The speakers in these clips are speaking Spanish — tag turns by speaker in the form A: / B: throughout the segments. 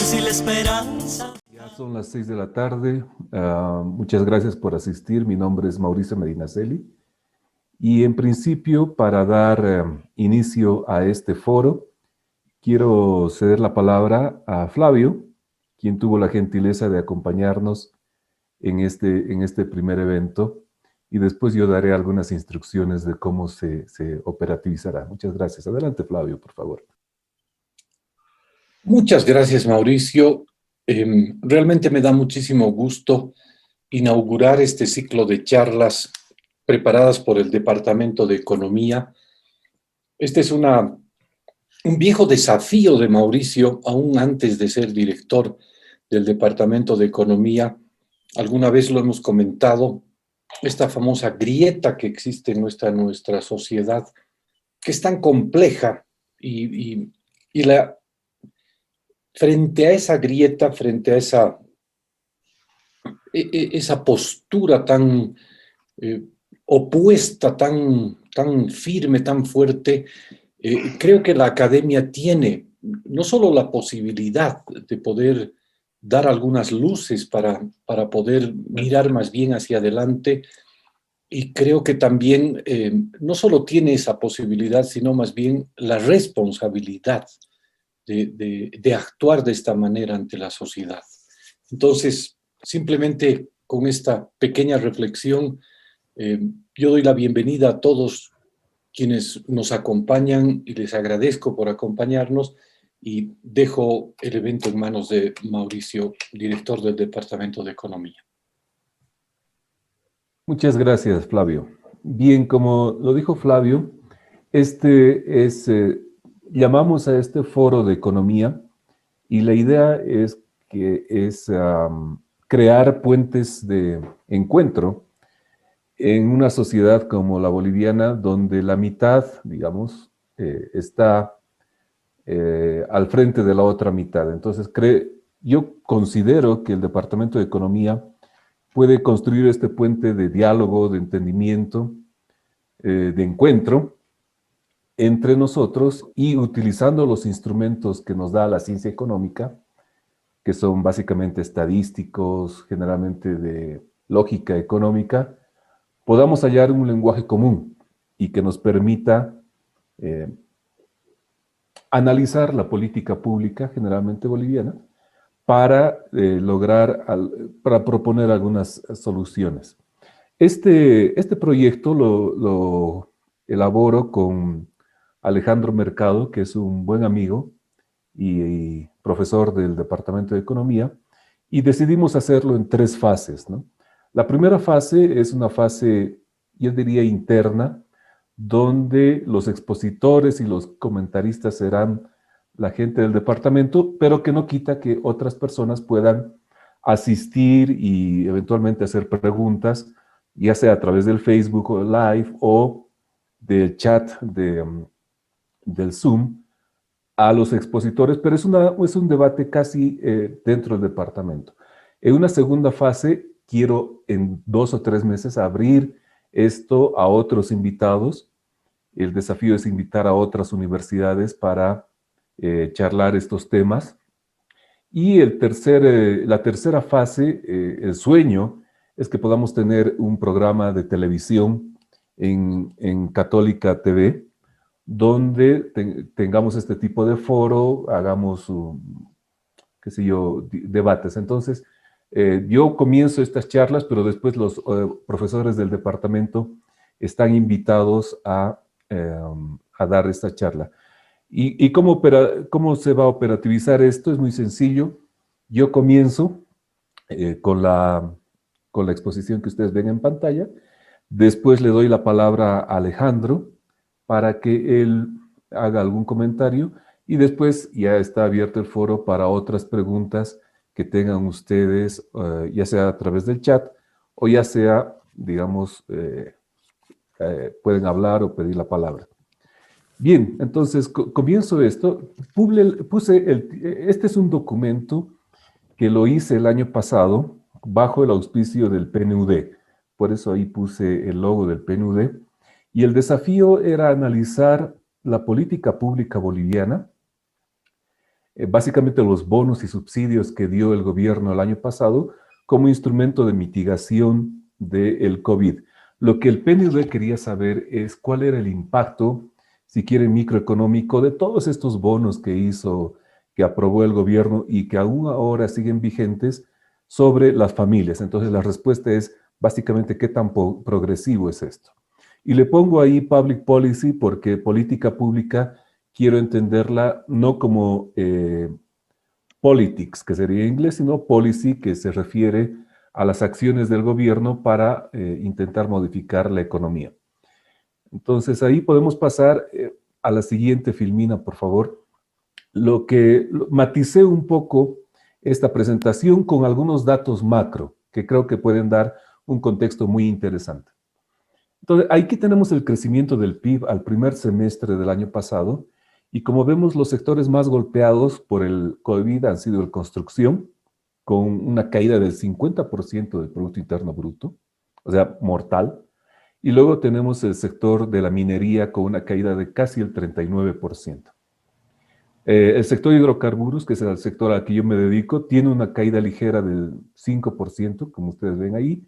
A: luz y la esperanza.
B: Ya son las 6 de la tarde. Muchas gracias por asistir. Mi nombre es Mauricio Medinaceli. Y en principio, para dar inicio a este foro, quiero ceder la palabra a Flavio, quien tuvo la gentileza de acompañarnos en este primer evento. Y después yo daré algunas instrucciones de cómo se operativizará. Muchas gracias. Adelante, Flavio, por favor.
C: Muchas gracias, Mauricio. Realmente me da muchísimo gusto inaugurar este ciclo de charlas preparadas por el Departamento de Economía. Este es un viejo desafío de Mauricio, aún antes de ser director del Departamento de Economía. Alguna vez lo hemos comentado, esta famosa grieta que existe en nuestra sociedad, que es tan compleja frente a esa grieta, frente a esa postura tan opuesta, tan firme, tan fuerte, creo que la academia tiene no solo la posibilidad de poder dar algunas luces para poder mirar más bien hacia adelante, y creo que también no solo tiene esa posibilidad, sino más bien la responsabilidad de actuar de esta manera ante la sociedad. Entonces, simplemente con esta pequeña reflexión, yo doy la bienvenida a todos quienes nos acompañan y les agradezco por acompañarnos y dejo el evento en manos de Mauricio, director del Departamento de Economía.
B: Muchas gracias, Flavio. Bien, como lo dijo Flavio, llamamos a este foro de economía y la idea es crear puentes de encuentro en una sociedad como la boliviana, donde la mitad, digamos, está al frente de la otra mitad. Entonces, yo considero que el Departamento de Economía puede construir este puente de diálogo, de entendimiento, de encuentro entre nosotros y utilizando los instrumentos que nos da la ciencia económica, que son básicamente estadísticos, generalmente de lógica económica, podamos hallar un lenguaje común y que nos permita analizar la política pública, generalmente boliviana, para para proponer algunas soluciones. Este proyecto lo elaboro con Alejandro Mercado, que es un buen amigo y profesor del Departamento de Economía, y decidimos hacerlo en 3 fases, ¿no? La primera fase es una fase, yo diría, interna, donde los expositores y los comentaristas serán la gente del departamento, pero que no quita que otras personas puedan asistir y eventualmente hacer preguntas, ya sea a través del Facebook o Live o del chat del Zoom a los expositores, pero es un debate casi dentro del departamento. En una segunda fase, quiero en 2 o 3 meses abrir esto a otros invitados. El desafío es invitar a otras universidades para charlar estos temas. Y la tercera fase, el sueño, es que podamos tener un programa de televisión en Católica TV, donde tengamos este tipo de foro, hagamos, qué sé yo, debates. Entonces, yo comienzo estas charlas, pero después los profesores del departamento están invitados a dar esta charla. ¿Y cómo se va a operativizar esto? Es muy sencillo. Yo comienzo con la exposición que ustedes ven en pantalla. Después le doy la palabra a Alejandro para que él haga algún comentario y después ya está abierto el foro para otras preguntas que tengan ustedes, ya sea a través del chat o ya sea, digamos, pueden hablar o pedir la palabra. Bien, entonces comienzo esto. Este es un documento que lo hice el año pasado bajo el auspicio del PNUD. Por eso ahí puse el logo del PNUD. Y el desafío era analizar la política pública boliviana básicamente los bonos y subsidios que dio el gobierno el año pasado como instrumento de mitigación del COVID. Lo que el PNUD quería saber es cuál era el impacto, si quiere, microeconómico de todos estos bonos que hizo, que aprobó el gobierno y que aún ahora siguen vigentes sobre las familias. Entonces la respuesta es básicamente qué tan progresivo es esto. Y le pongo ahí public policy porque política pública quiero entenderla no como politics, que sería en inglés, sino policy, que se refiere a las acciones del gobierno para intentar modificar la economía. Entonces ahí podemos pasar a la siguiente filmina, por favor. Maticé un poco esta presentación con algunos datos macro que creo que pueden dar un contexto muy interesante. Entonces, aquí tenemos el crecimiento del PIB al primer semestre del año pasado y como vemos, los sectores más golpeados por el COVID han sido la construcción, con una caída del 50% del Producto Interno Bruto, o sea, mortal. Y luego tenemos el sector de la minería con una caída de casi el 39%. El sector hidrocarburos, que es el sector al que yo me dedico, tiene una caída ligera del 5%, como ustedes ven ahí,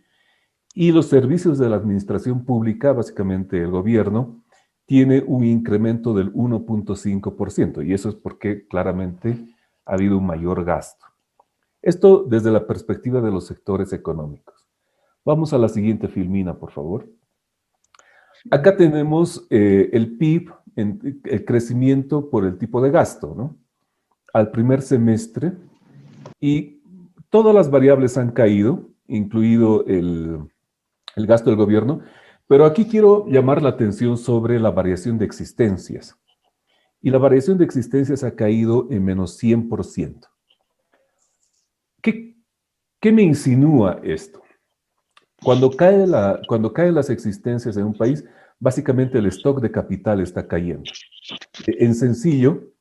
B: y los servicios de la administración pública, básicamente el gobierno, tiene un incremento del 1.5%, y eso es porque claramente ha habido un mayor gasto. Esto desde la perspectiva de los sectores económicos. Vamos a la siguiente filmina, por favor. Acá tenemos el PIB, el crecimiento por el tipo de gasto, ¿no? Al primer semestre, y todas las variables han caído, incluido el gasto del gobierno, pero aquí quiero llamar la atención sobre la variación de existencias. Y la variación de existencias ha caído en menos 100%. ¿Qué me insinúa esto? Cuando caen las existencias en un país, básicamente el stock de capital está cayendo. En sencillo,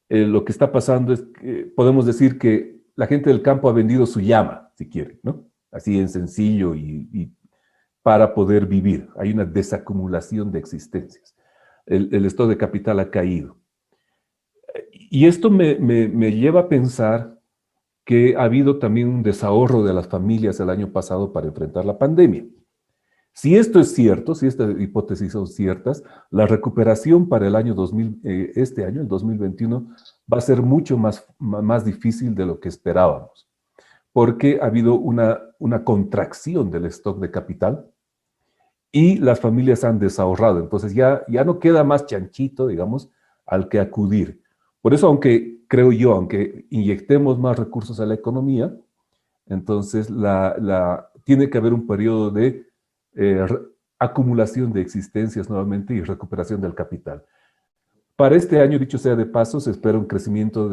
B: lo que está pasando es que podemos decir que la gente del campo ha vendido su llama, si quiere, ¿no? Así en sencillo y para poder vivir. Hay una desacumulación de existencias. El stock de capital ha caído. Y esto me lleva a pensar que ha habido también un desahorro de las familias el año pasado para enfrentar la pandemia. Si esto es cierto, si estas hipótesis son ciertas, la recuperación para el año este año, el 2021, va a ser mucho más difícil de lo que esperábamos, porque ha habido una contracción del stock de capital y las familias han desahorrado. Entonces ya no queda más chanchito, digamos, al que acudir. Por eso, creo yo, aunque inyectemos más recursos a la economía, entonces tiene que haber un periodo de acumulación de existencias nuevamente y recuperación del capital. Para este año, dicho sea de paso, se espera un crecimiento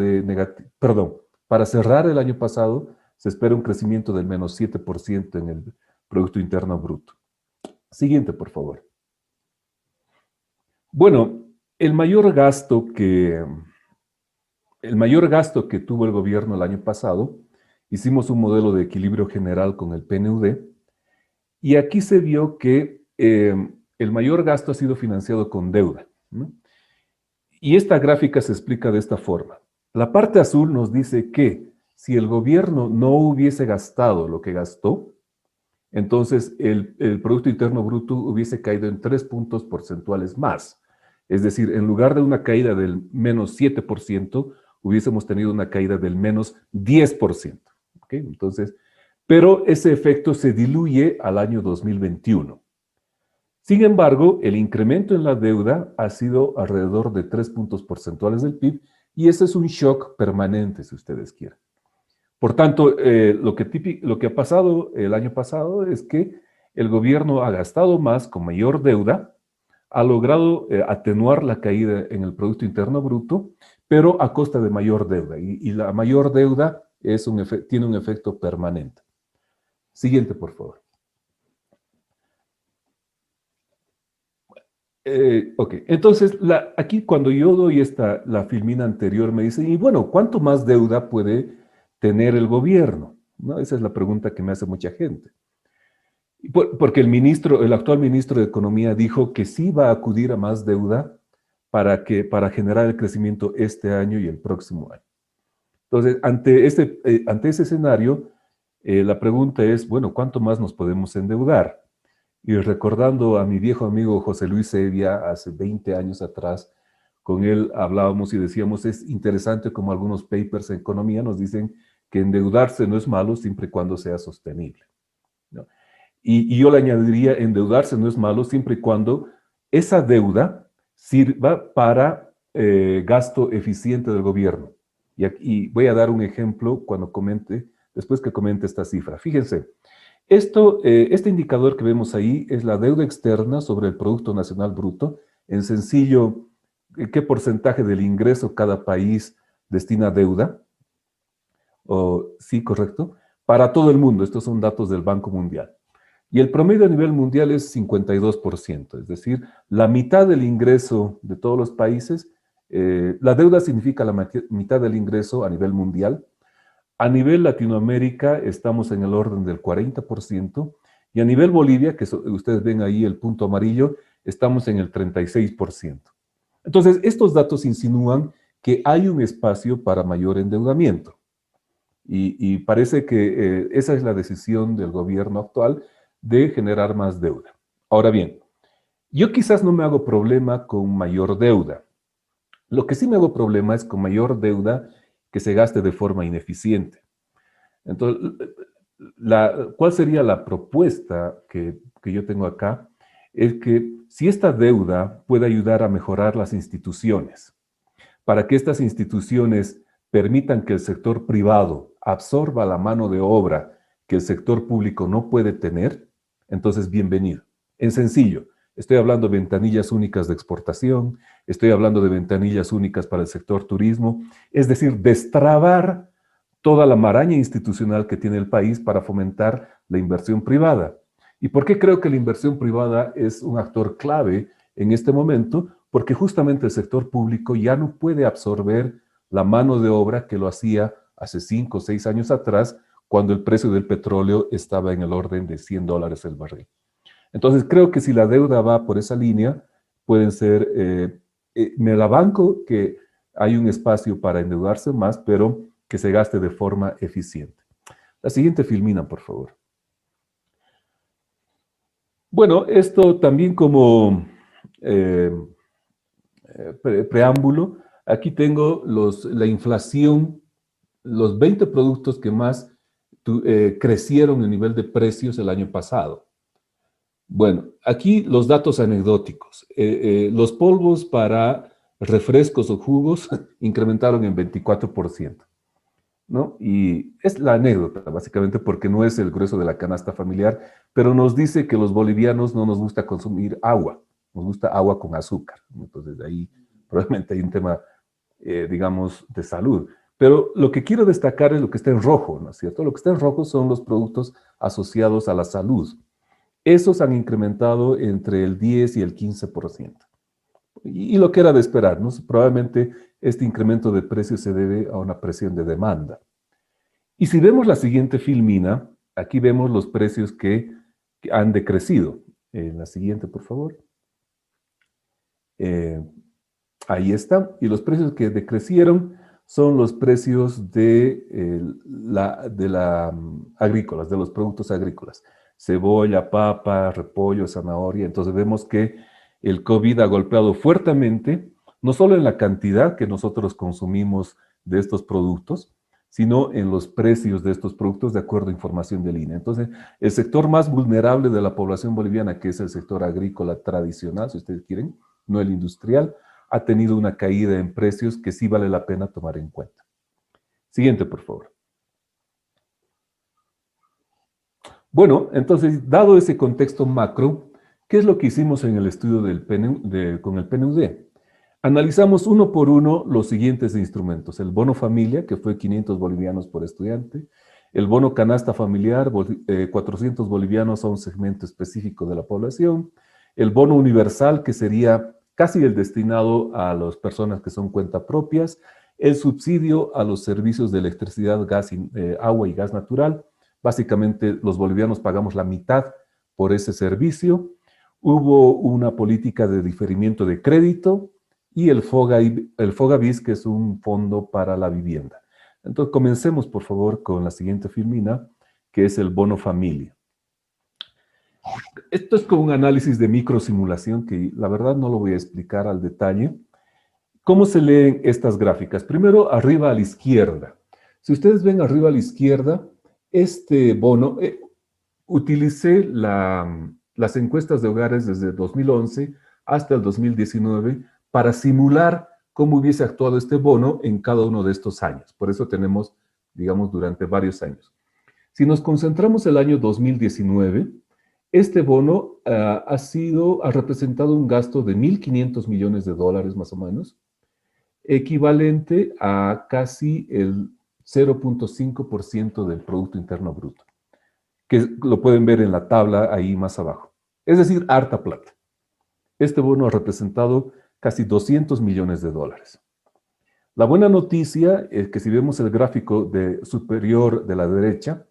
B: para cerrar el año pasado, se espera un crecimiento del menos 7% en el Producto Interno Bruto. Siguiente, por favor. Bueno, el mayor gasto que tuvo el gobierno el año pasado, hicimos un modelo de equilibrio general con el PNUD, y aquí se vio que el mayor gasto ha sido financiado con deuda, ¿no? Y esta gráfica se explica de esta forma. La parte azul nos dice que si el gobierno no hubiese gastado lo que gastó, entonces el Producto Interno Bruto hubiese caído en 3 puntos porcentuales más. Es decir, en lugar de una caída del menos 7%, hubiésemos tenido una caída del menos 10%. ¿Okay? Entonces, pero ese efecto se diluye al año 2021. Sin embargo, el incremento en la deuda ha sido alrededor de 3 puntos porcentuales del PIB y ese es un shock permanente, si ustedes quieren. Por tanto, lo que ha pasado el año pasado es que el gobierno ha gastado más con mayor deuda, ha logrado atenuar la caída en el Producto Interno Bruto, pero a costa de mayor deuda. Y la mayor deuda tiene un efecto permanente. Siguiente, por favor. Ok, entonces aquí cuando yo doy la filmina anterior me dicen, y bueno, ¿cuánto más deuda puede tener el gobierno? ¿No? Esa es la pregunta que me hace mucha gente. Porque el actual ministro de Economía dijo que sí va a acudir a más deuda para generar el crecimiento este año y el próximo año. Entonces, ante ese escenario, la pregunta es, bueno, ¿cuánto más nos podemos endeudar? Y recordando a mi viejo amigo José Luis Sevia, hace 20 años atrás, con él hablábamos y decíamos, es interesante como algunos papers en economía nos dicen que endeudarse no es malo siempre y cuando sea sostenible, ¿no? Y yo le añadiría, endeudarse no es malo siempre y cuando esa deuda sirva para gasto eficiente del gobierno. Y voy a dar un ejemplo después que comente esta cifra. Fíjense, este indicador que vemos ahí es la deuda externa sobre el Producto Nacional Bruto. En sencillo, ¿qué porcentaje del ingreso cada país destina a deuda? Sí, correcto. Para todo el mundo, estos son datos del Banco Mundial. Y el promedio a nivel mundial es 52%, es decir, la mitad del ingreso de todos los países, la deuda significa la mitad del ingreso a nivel mundial. A nivel Latinoamérica estamos en el orden del 40%, y a nivel Bolivia, que ustedes ven ahí el punto amarillo, estamos en el 36%. Entonces, estos datos insinúan que hay un espacio para mayor endeudamiento. Y parece que esa es la decisión del gobierno actual de generar más deuda. Ahora bien, yo quizás no me hago problema con mayor deuda. Lo que sí me hago problema es con mayor deuda que se gaste de forma ineficiente. Entonces, ¿cuál sería la propuesta que yo tengo acá? Es que si esta deuda puede ayudar a mejorar las instituciones, para que estas instituciones permitan que el sector privado absorba la mano de obra que el sector público no puede tener, entonces bienvenido. En sencillo, estoy hablando de ventanillas únicas de exportación, estoy hablando de ventanillas únicas para el sector turismo, es decir, destrabar toda la maraña institucional que tiene el país para fomentar la inversión privada. ¿Y por qué creo que la inversión privada es un actor clave en este momento? Porque justamente el sector público ya no puede absorber la mano de obra que lo hacía hace 5 o 6 años atrás, cuando el precio del petróleo estaba en el orden de $100 el barril. Entonces creo que si la deuda va por esa línea, pueden ser, me la banco que hay un espacio para endeudarse más, pero que se gaste de forma eficiente. La siguiente filmina, por favor. Bueno, esto también como preámbulo, aquí tengo la inflación, los 20 productos que más crecieron en nivel de precios el año pasado. Bueno, aquí los datos anecdóticos. Los polvos para refrescos o jugos incrementaron en 24%. ¿No? Y es la anécdota, básicamente, porque no es el grueso de la canasta familiar, pero nos dice que los bolivianos no nos gusta consumir agua, nos gusta agua con azúcar. Entonces, ahí probablemente hay un tema, digamos, de salud. Pero lo que quiero destacar es lo que está en rojo, ¿no es cierto? Lo que está en rojo son los productos asociados a la salud. Esos han incrementado entre el 10 y el 15%. Y lo que era de esperar, ¿no? Probablemente este incremento de precios se debe a una presión de demanda. Y si vemos la siguiente filmina, aquí vemos los precios que han decrecido. La siguiente, por favor. Ahí está. Y los precios que decrecieron son los precios agrícolas, de los productos agrícolas. Cebolla, papa, repollo, zanahoria. Entonces vemos que el COVID ha golpeado fuertemente, no solo en la cantidad que nosotros consumimos de estos productos, sino en los precios de estos productos de acuerdo a información del INE. Entonces, el sector más vulnerable de la población boliviana, que es el sector agrícola tradicional, si ustedes quieren, no el industrial, ha tenido una caída en precios que sí vale la pena tomar en cuenta. Siguiente, por favor. Bueno, entonces, dado ese contexto macro, ¿qué es lo que hicimos en el estudio con el PNUD? Analizamos uno por uno los siguientes instrumentos. El bono familia, que fue 500 bolivianos por estudiante. El bono canasta familiar, 400 bolivianos a un segmento específico de la población. El bono universal, que sería casi el destinado a las personas que son cuenta propias. El subsidio a los servicios de electricidad, gas, agua y gas natural. Básicamente, los bolivianos pagamos la mitad por ese servicio. Hubo una política de diferimiento de crédito y el FOGABIS, que es un fondo para la vivienda. Entonces, comencemos, por favor, con la siguiente filmina, que es el bono familia. Esto es como un análisis de microsimulación que la verdad no lo voy a explicar al detalle. ¿Cómo se leen estas gráficas? Primero, arriba a la izquierda. Si ustedes ven arriba a la izquierda, este bono, utilicé las encuestas de hogares desde 2011 hasta el 2019 para simular cómo hubiese actuado este bono en cada uno de estos años. Por eso tenemos, digamos, durante varios años. Si nos concentramos el año 2019, este bono ha representado un gasto de 1.500 millones de dólares más o menos, equivalente a casi el 0.5% del Producto Interno Bruto, que lo pueden ver en la tabla ahí más abajo. Es decir, harta plata. Este bono ha representado casi 200 millones de dólares. La buena noticia es que si vemos el gráfico superior de la derecha,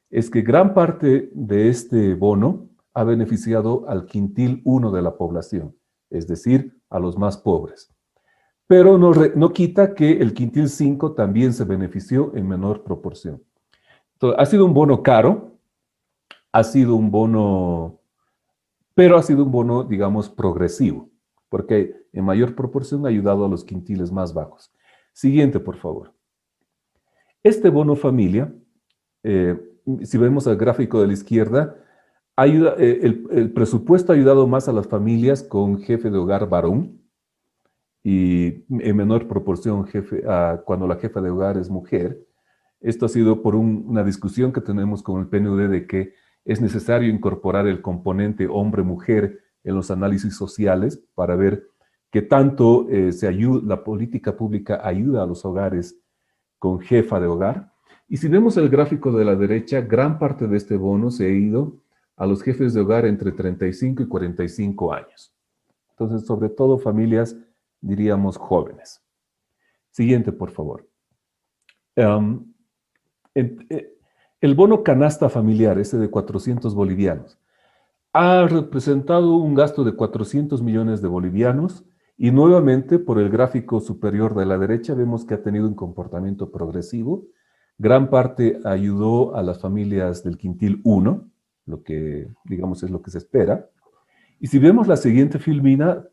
B: es que gran parte de este bono ha beneficiado al quintil 1 de la población, es decir, a los más pobres. Pero no quita que el quintil 5 también se benefició en menor proporción. Entonces, ha sido un bono caro, pero ha sido un bono, digamos, progresivo, porque en mayor proporción ha ayudado a los quintiles más bajos. Siguiente, por favor. Este bono familia, si vemos el gráfico de la izquierda, el presupuesto ha ayudado más a las familias con jefe de hogar varón y en menor proporción cuando la jefa de hogar es mujer. Esto ha sido por una discusión que tenemos con el PNUD de que es necesario incorporar el componente hombre-mujer en los análisis sociales para ver qué tanto la política pública ayuda a los hogares con jefa de hogar. Y si vemos el gráfico de la derecha, gran parte de este bono se ha ido a los jefes de hogar entre 35 y 45 años. Entonces, sobre todo familias, diríamos, jóvenes. Siguiente, por favor. El bono canasta familiar, ese de 400 bolivianos, ha representado un gasto de 400 millones de bolivianos y nuevamente por el gráfico superior de la derecha vemos que ha tenido un comportamiento progresivo. Gran parte ayudó a las familias del quintil 1, lo que digamos es lo que se espera. Y si vemos la siguiente filmina,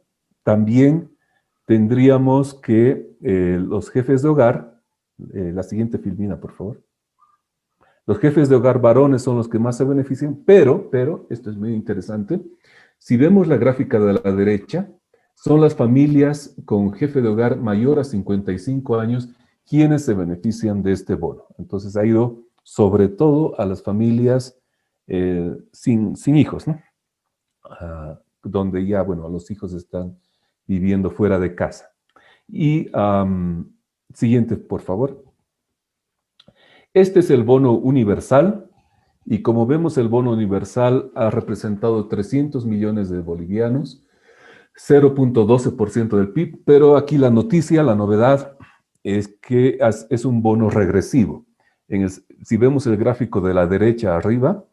B: también tendríamos que los jefes de hogar, la siguiente filmina, por favor. Los jefes de hogar varones son los que más se benefician, pero, esto es muy interesante, si vemos la gráfica de la derecha, son las familias con jefe de hogar mayor a 55 años quienes se benefician de este bono. Entonces ha ido sobre todo a las familias sin hijos, ¿no? Donde ya, bueno, los hijos están viviendo fuera de casa. Y siguiente, por favor. Este es el bono universal, y como vemos el bono universal ha representado 300 millones de bolivianos, 0.12% del PIB, pero aquí la noticia, la novedad, es que es un bono regresivo. Si vemos el gráfico de la derecha arriba,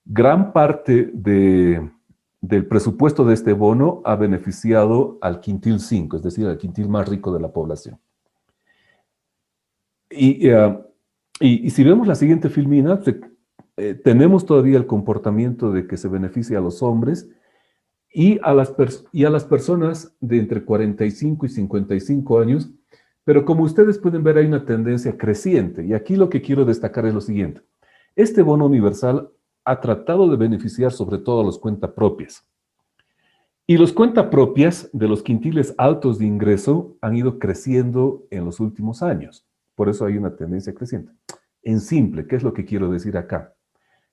B: gran parte del presupuesto de este bono ha beneficiado al quintil 5, es decir, al quintil más rico de la población. Y si vemos la siguiente filmina, tenemos todavía el comportamiento de que se beneficia a los hombres y a las personas de entre 45 y 55 años, pero como ustedes pueden ver hay una tendencia creciente. Y aquí lo que quiero destacar es lo siguiente. Este bono universal ha tratado de beneficiar sobre todo a los cuentapropias. Y los cuentapropias de los quintiles altos de ingreso han ido creciendo en los últimos años. Por eso hay una tendencia creciente. En simple, ¿qué es lo que quiero decir acá?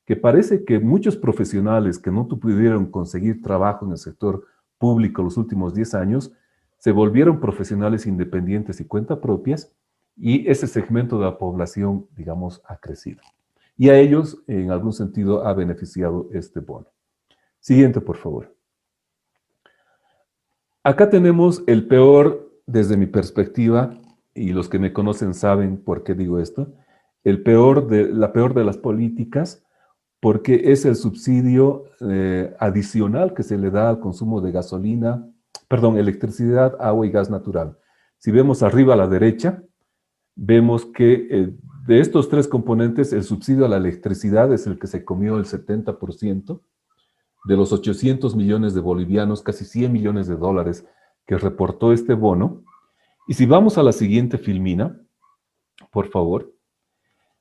B: Que parece que muchos profesionales que no pudieron conseguir trabajo en el sector público los últimos 10 años, se volvieron profesionales independientes y cuentapropias, y ese segmento de la población, digamos, ha crecido. Y a ellos, en algún sentido, ha beneficiado este bono. Siguiente, por favor. Acá tenemos el peor, desde mi perspectiva, y los que me conocen saben por qué digo esto, la peor de las políticas, porque es el subsidio adicional que se le da al consumo de electricidad, agua y gas natural. Si vemos arriba a la derecha, vemos que de estos tres componentes, el subsidio a la electricidad es el que se comió el 70%. De los 800 millones de bolivianos, casi 100 millones de dólares que reportó este bono. Y si vamos a la siguiente filmina, por favor,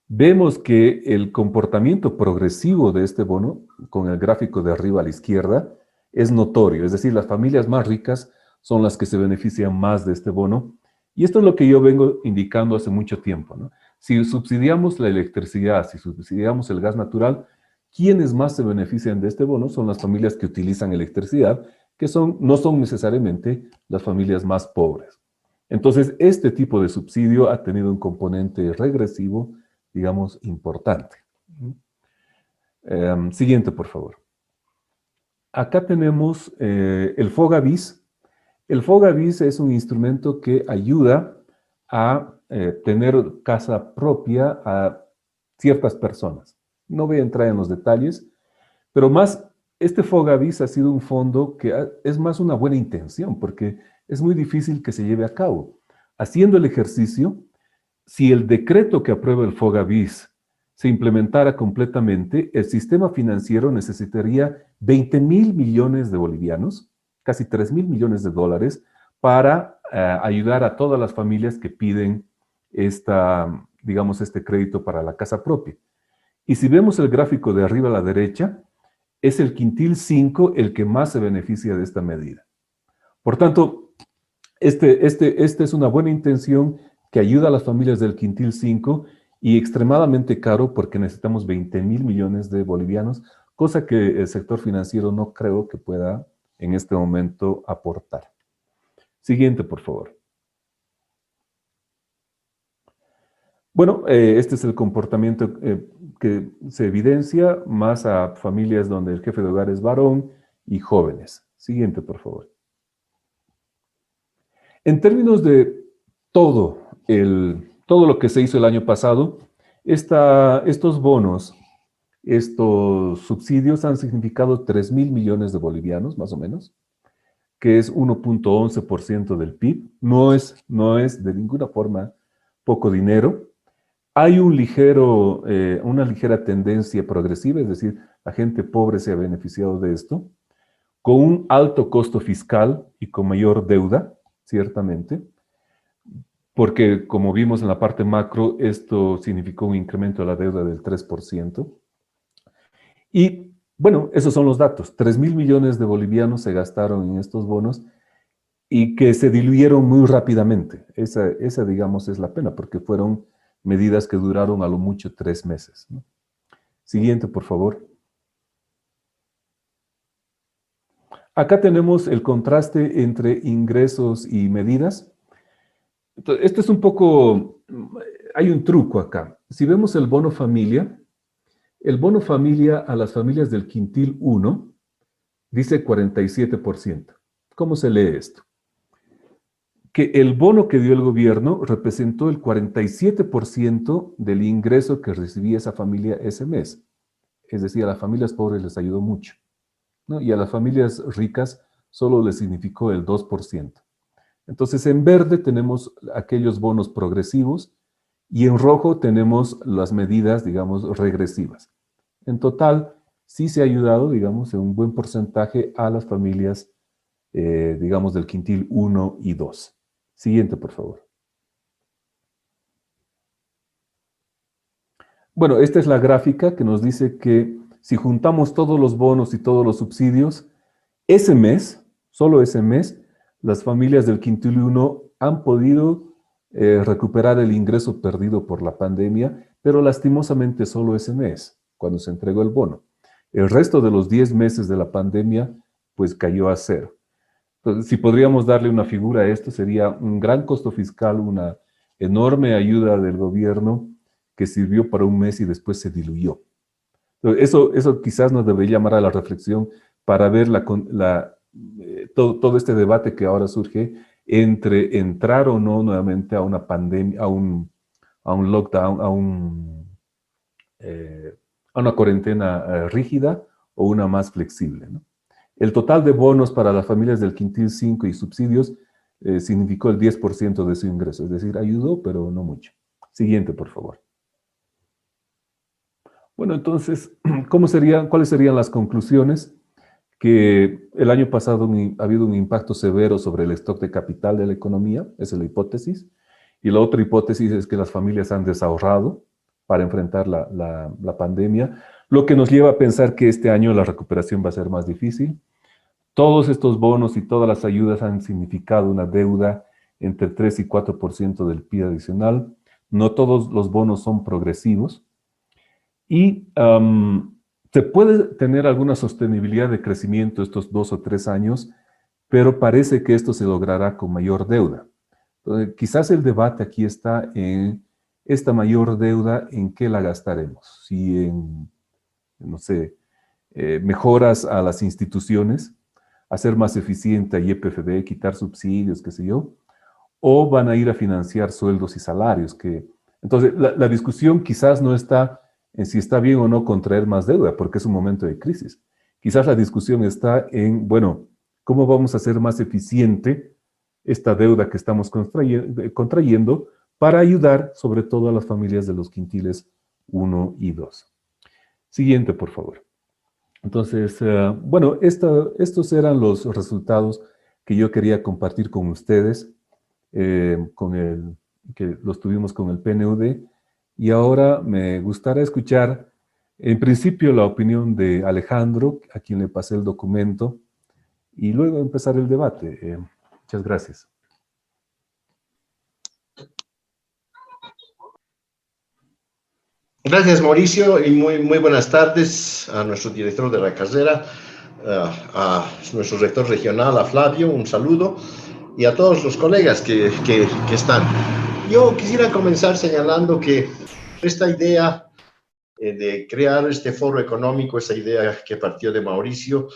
B: vemos que el comportamiento progresivo de este bono, con el gráfico de arriba a la izquierda, es notorio. Es decir, las familias más ricas son las que se benefician más de este bono. Y esto es lo que yo vengo indicando hace mucho tiempo, ¿no? Si subsidiamos la electricidad, si subsidiamos el gas natural, quienes más se benefician de este bono son las familias que utilizan electricidad, que no son necesariamente las familias más pobres. Entonces, este tipo de subsidio ha tenido un componente regresivo, digamos, importante. Siguiente, por favor. Acá tenemos el FOGAVIS. El FOGAVIS es un instrumento que ayuda a tener casa propia a ciertas personas. No voy a entrar en los detalles, pero este FOGAVIS ha sido un fondo que es más una buena intención, porque es muy difícil que se lleve a cabo. Haciendo el ejercicio, si el decreto que aprueba el FOGAVIS se implementara completamente, el sistema financiero necesitaría 20.000 millones de bolivianos, casi 3.000 millones de dólares, para ayudar a todas las familias que piden este crédito para la casa propia. Y si vemos el gráfico de arriba a la derecha, es el quintil 5 el que más se beneficia de esta medida. Por tanto, este es una buena intención que ayuda a las familias del quintil 5 y extremadamente caro porque necesitamos 20.000 millones de bolivianos, cosa que el sector financiero no creo que pueda en este momento aportar. Siguiente, por favor. Bueno, este es el comportamiento que se evidencia más a familias donde el jefe de hogar es varón y jóvenes. Siguiente, por favor. En términos de todo lo que se hizo el año pasado, estos bonos, estos subsidios han significado 3.000 millones de bolivianos, más o menos, que es 1.11% del PIB. No es de ninguna forma poco dinero. Hay una ligera tendencia progresiva, es decir, la gente pobre se ha beneficiado de esto, con un alto costo fiscal y con mayor deuda, ciertamente, porque como vimos en la parte macro, esto significó un incremento de la deuda del 3%. Y bueno, esos son los datos. 3.000 millones de bolivianos se gastaron en estos bonos y que se diluyeron muy rápidamente. Esa digamos, es la pena, porque fueron medidas que duraron a lo mucho 3 meses, ¿no? Siguiente, por favor. Acá tenemos el contraste entre ingresos y medidas. Entonces, esto es un poco, hay un truco acá. Si vemos el bono familia a las familias del quintil 1 dice 47%. ¿Cómo se lee esto? Que el bono que dio el gobierno representó el 47% del ingreso que recibía esa familia ese mes. Es decir, a las familias pobres les ayudó mucho, ¿no? Y a las familias ricas solo les significó el 2%. Entonces, en verde tenemos aquellos bonos progresivos y en rojo tenemos las medidas, digamos, regresivas. En total, sí se ha ayudado, digamos, en un buen porcentaje a las familias, digamos, del quintil 1 y 2. Siguiente, por favor. Bueno, esta es la gráfica que nos dice que si juntamos todos los bonos y todos los subsidios, ese mes, solo ese mes, las familias del quintil 1 han podido recuperar el ingreso perdido por la pandemia, pero lastimosamente solo ese mes, cuando se entregó el bono. El resto de los 10 meses de la pandemia, pues cayó a cero. Entonces, si podríamos darle una figura a esto, sería un gran costo fiscal, una enorme ayuda del gobierno que sirvió para un mes y después se diluyó. Entonces, eso quizás nos debería llamar a la reflexión para ver todo este debate que ahora surge entre entrar o no nuevamente a una pandemia, a un lockdown, a una cuarentena rígida o una más flexible, ¿no? El total de bonos para las familias del quintil 5 y subsidios significó el 10% de su ingreso, es decir, ayudó, pero no mucho. Siguiente, por favor. Bueno, entonces, ¿cuáles serían las conclusiones? Que el año pasado ha habido un impacto severo sobre el stock de capital de la economía, esa es la hipótesis. Y la otra hipótesis es que las familias han desahorrado para enfrentar la pandemia, lo que nos lleva a pensar que este año la recuperación va a ser más difícil. Todos estos bonos y todas las ayudas han significado una deuda entre 3 y 4% del PIB adicional. No todos los bonos son progresivos. Y se puede tener alguna sostenibilidad de crecimiento estos 2 o 3 años, pero parece que esto se logrará con mayor deuda. Entonces, quizás el debate aquí está en esta mayor deuda, ¿en qué la gastaremos? Si en, no sé, mejoras a las instituciones, hacer más eficiente a YPFB, quitar subsidios, qué sé yo, o van a ir a financiar sueldos y salarios. Entonces, la discusión quizás no está en si está bien o no contraer más deuda, porque es un momento de crisis. Quizás la discusión está en, bueno, ¿cómo vamos a hacer más eficiente esta deuda que estamos contrayendo para ayudar sobre todo a las familias de los quintiles 1 y 2? Siguiente, por favor. Entonces, bueno, estos eran los resultados que yo quería compartir con ustedes, que los tuvimos con el PNUD. Y ahora me gustaría escuchar, en principio, la opinión de Alejandro, a quien le pasé el documento, y luego empezar el debate. Muchas gracias.
A: Gracias, Mauricio, y muy buenas tardes a nuestro director de la carrera, a nuestro rector regional, a Flavio, un saludo, y a todos los colegas que están. Yo quisiera comenzar señalando que esta idea de crear este foro económico, esa idea que partió de Mauricio,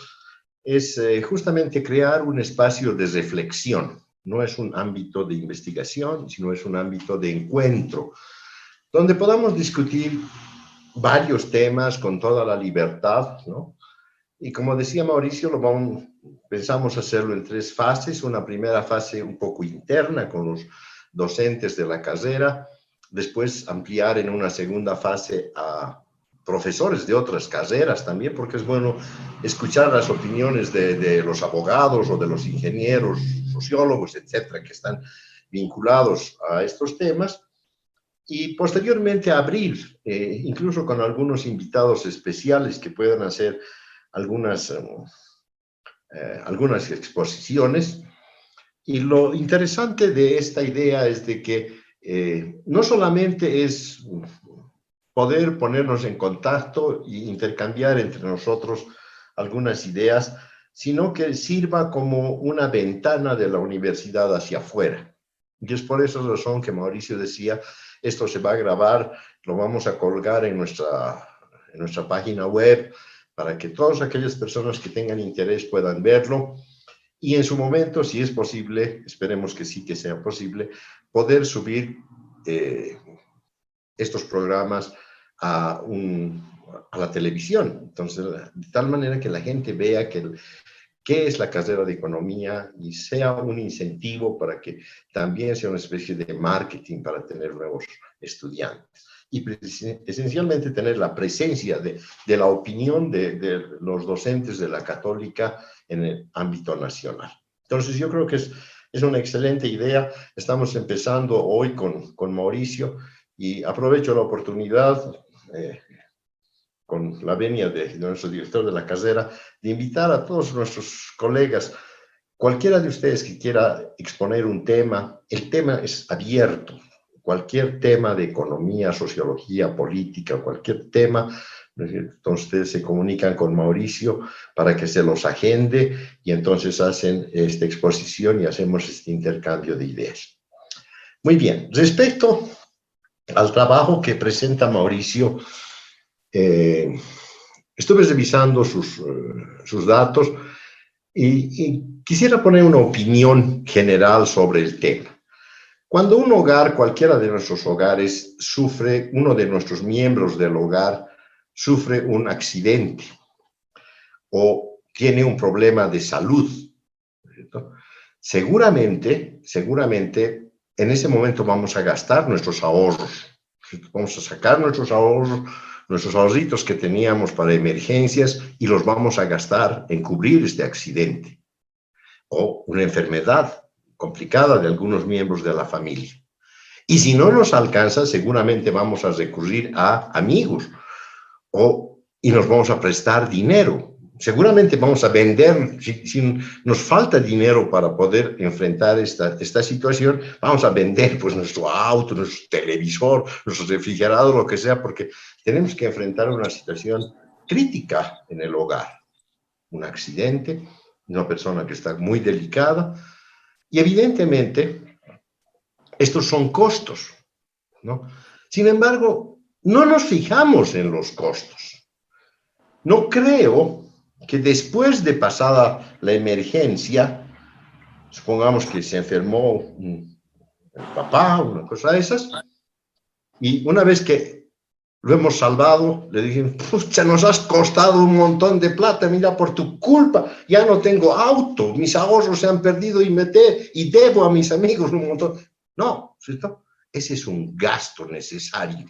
A: es justamente crear un espacio de reflexión. No es un ámbito de investigación, sino es un ámbito de encuentro, donde podamos discutir varios temas con toda la libertad, ¿no? Y como decía Mauricio, pensamos hacerlo en 3 fases. Una primera fase un poco interna con los docentes de la carrera, después ampliar en una segunda fase a profesores de otras carreras también, porque es bueno escuchar las opiniones de los abogados o de los ingenieros, sociólogos, etcétera, que están vinculados a estos temas. Y posteriormente abrir, incluso con algunos invitados especiales que puedan hacer algunas exposiciones. Y lo interesante de esta idea es de que no solamente es poder ponernos en contacto e intercambiar entre nosotros algunas ideas, sino que sirva como una ventana de la universidad hacia afuera. Y es por esa razón que Mauricio decía, esto se va a grabar, lo vamos a colgar en nuestra página web para que todas aquellas personas que tengan interés puedan verlo. Y en su momento, si es posible, esperemos que sí que sea posible, poder subir estos programas a la televisión. Entonces, de tal manera que la gente vea qué es la carrera de economía y sea un incentivo para que también sea una especie de marketing para tener nuevos estudiantes. Y esencialmente tener la presencia de la opinión de los docentes de la Católica en el ámbito nacional. Entonces yo creo que es una excelente idea. Estamos empezando hoy con Mauricio y aprovecho la oportunidad, con la venia de nuestro director de la carrera, de invitar a todos nuestros colegas, cualquiera de ustedes que quiera exponer un tema, el tema es abierto. Cualquier tema de economía, sociología, política, cualquier tema, entonces ustedes se comunican con Mauricio para que se los agende y entonces hacen esta exposición y hacemos este intercambio de ideas. Muy bien, respecto al trabajo que presenta Mauricio, estuve revisando sus datos y quisiera poner una opinión general sobre el tema. Cuando un hogar, cualquiera de nuestros hogares, sufre, uno de nuestros miembros del hogar sufre un accidente o tiene un problema de salud, ¿cierto? Seguramente en ese momento vamos a gastar nuestros ahorros. Vamos a sacar nuestros ahorros, nuestros ahorritos que teníamos para emergencias y los vamos a gastar en cubrir este accidente o una enfermedad complicada de algunos miembros de la familia. Y si no nos alcanza, seguramente vamos a recurrir a amigos y nos vamos a prestar dinero. Seguramente vamos a vender, si nos falta dinero para poder enfrentar esta situación, vamos a vender pues nuestro auto, nuestro televisor, nuestro refrigerador, lo que sea, porque tenemos que enfrentar una situación crítica en el hogar. Un accidente, una persona que está muy delicada, y evidentemente estos son costos, ¿no? Sin embargo, no nos fijamos en los costos. No creo que después de pasada la emergencia, supongamos que se enfermó el papá, una cosa de esas, y una vez que lo hemos salvado, le dije, pucha, nos has costado un montón de plata, mira, por tu culpa, ya no tengo auto, mis ahorros se han perdido y debo a mis amigos un montón. No, ¿cierto? Ese es un gasto necesario.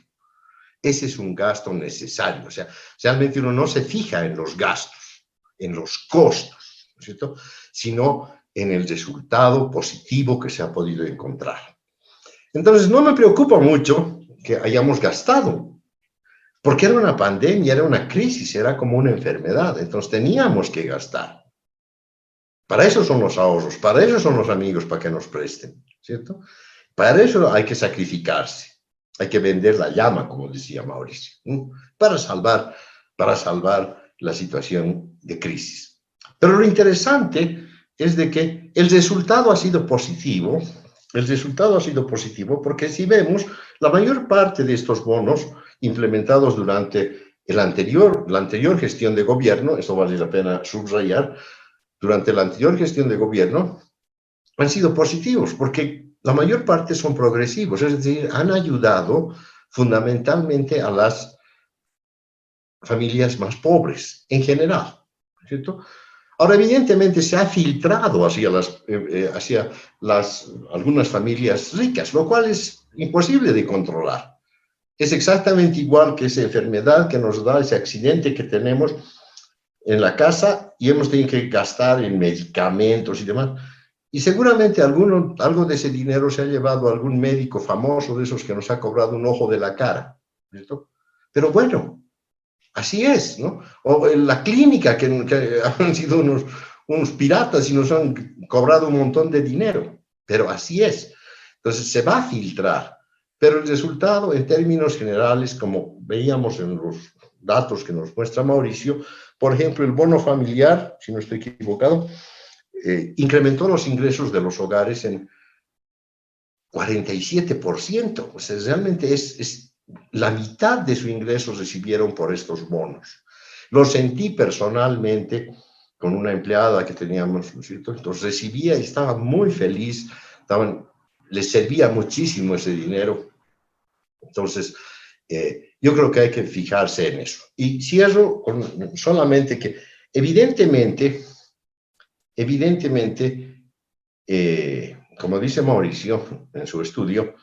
A: Ese es un gasto necesario. O sea, realmente uno no se fija en los gastos, en los costos, ¿no es cierto? Sino en el resultado positivo que se ha podido encontrar. Entonces, no me preocupa mucho que hayamos gastado, porque era una pandemia, era una crisis, era como una enfermedad. Entonces, teníamos que gastar. Para eso son los ahorros, para eso son los amigos, para que nos presten, ¿cierto? Para eso hay que sacrificarse. Hay que vender la llama, como decía Mauricio, para salvar la situación de crisis. Pero lo interesante es de que el resultado ha sido positivo. El resultado ha sido positivo porque si vemos, la mayor parte de estos bonos implementados durante la anterior gestión de gobierno, esto vale la pena subrayar, durante la anterior gestión de gobierno, han sido positivos porque la mayor parte son progresivos, es decir, han ayudado fundamentalmente a las familias más pobres en general, ¿cierto? Ahora, evidentemente, se ha filtrado hacia algunas familias ricas, lo cual es imposible de controlar. Es exactamente igual que esa enfermedad que nos da, ese accidente que tenemos en la casa y hemos tenido que gastar en medicamentos y demás. Y seguramente algo de ese dinero se ha llevado a algún médico famoso de esos que nos ha cobrado un ojo de la cara, ¿cierto? Pero bueno, así es, ¿no? O en la clínica que han sido unos piratas y nos han cobrado un montón de dinero, pero así es. Entonces se va a filtrar, pero el resultado en términos generales, como veíamos en los datos que nos muestra Mauricio, por ejemplo, el bono familiar, si no estoy equivocado, incrementó los ingresos de los hogares en 47%. O sea, realmente es la mitad de su ingreso recibieron por estos bonos. Lo sentí personalmente con una empleada que teníamos, ¿no es cierto? Entonces recibía y estaba muy feliz, les servía muchísimo ese dinero. Entonces, yo creo que hay que fijarse en eso. Y cierro con solamente que, evidentemente, como dice Mauricio en su estudio,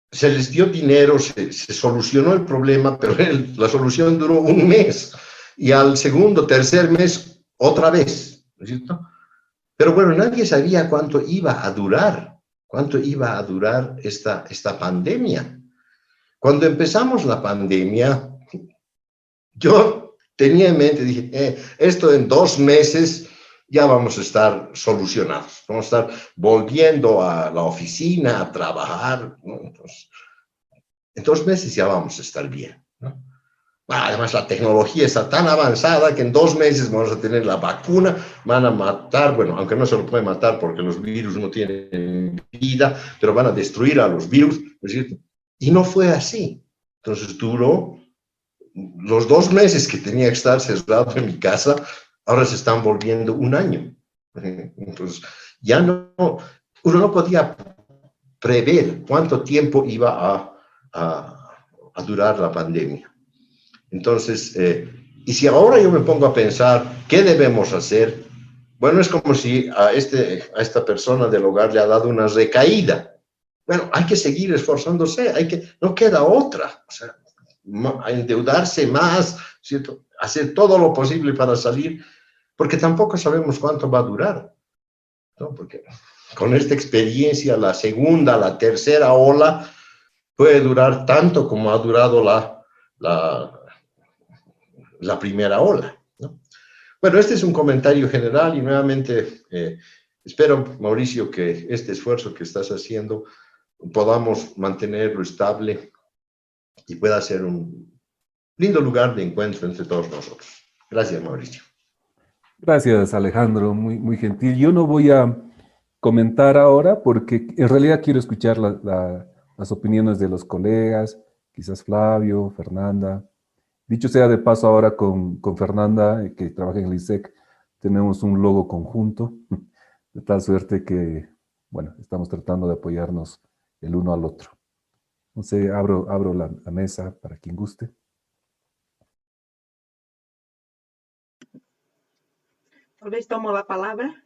A: se les dio dinero, se solucionó el problema, pero la solución duró un mes y al segundo, tercer mes, otra vez, ¿no es cierto? Pero bueno, nadie sabía cuánto iba a durar esta pandemia. Cuando empezamos la pandemia, yo tenía en mente, dije, esto en 2 meses ya vamos a estar solucionados, vamos a estar volviendo a la oficina, a trabajar, ¿no? Entonces, en 2 meses ya vamos a estar bien, ¿no? Además, la tecnología está tan avanzada que en 2 meses vamos a tener la vacuna, van a matar, bueno, aunque no se lo puede matar porque los virus no tienen vida, pero van a destruir a los virus, ¿no es cierto? Y no fue así. Entonces duró los 2 meses que tenía que estar cerrado en mi casa, ahora se están volviendo 1 año. Entonces, ya uno no podía prever cuánto tiempo iba a durar la pandemia. Entonces, y si ahora yo me pongo a pensar qué debemos hacer, bueno, es como si a esta persona del hogar le ha dado una recaída. Bueno, hay que seguir esforzándose, no queda otra. O sea, endeudarse más, ¿cierto? Hacer todo lo posible para salir, porque tampoco sabemos cuánto va a durar, ¿no? Porque con esta experiencia, la segunda, la tercera ola puede durar tanto como ha durado la primera ola, ¿no? Bueno, este es un comentario general y nuevamente espero, Mauricio, que este esfuerzo que estás haciendo podamos mantenerlo estable y pueda ser un lindo lugar de encuentro entre todos nosotros. Gracias, Mauricio.
B: Gracias, Alejandro, muy gentil. Yo no voy a comentar ahora porque en realidad quiero escuchar las opiniones de los colegas, quizás Flavio, Fernanda. Dicho sea de paso ahora con Fernanda, que trabaja en el ISEC, tenemos un logo conjunto, de tal suerte que, bueno, estamos tratando de apoyarnos el uno al otro. Entonces, abro la mesa para quien guste.
D: Tal vez tomo la palabra.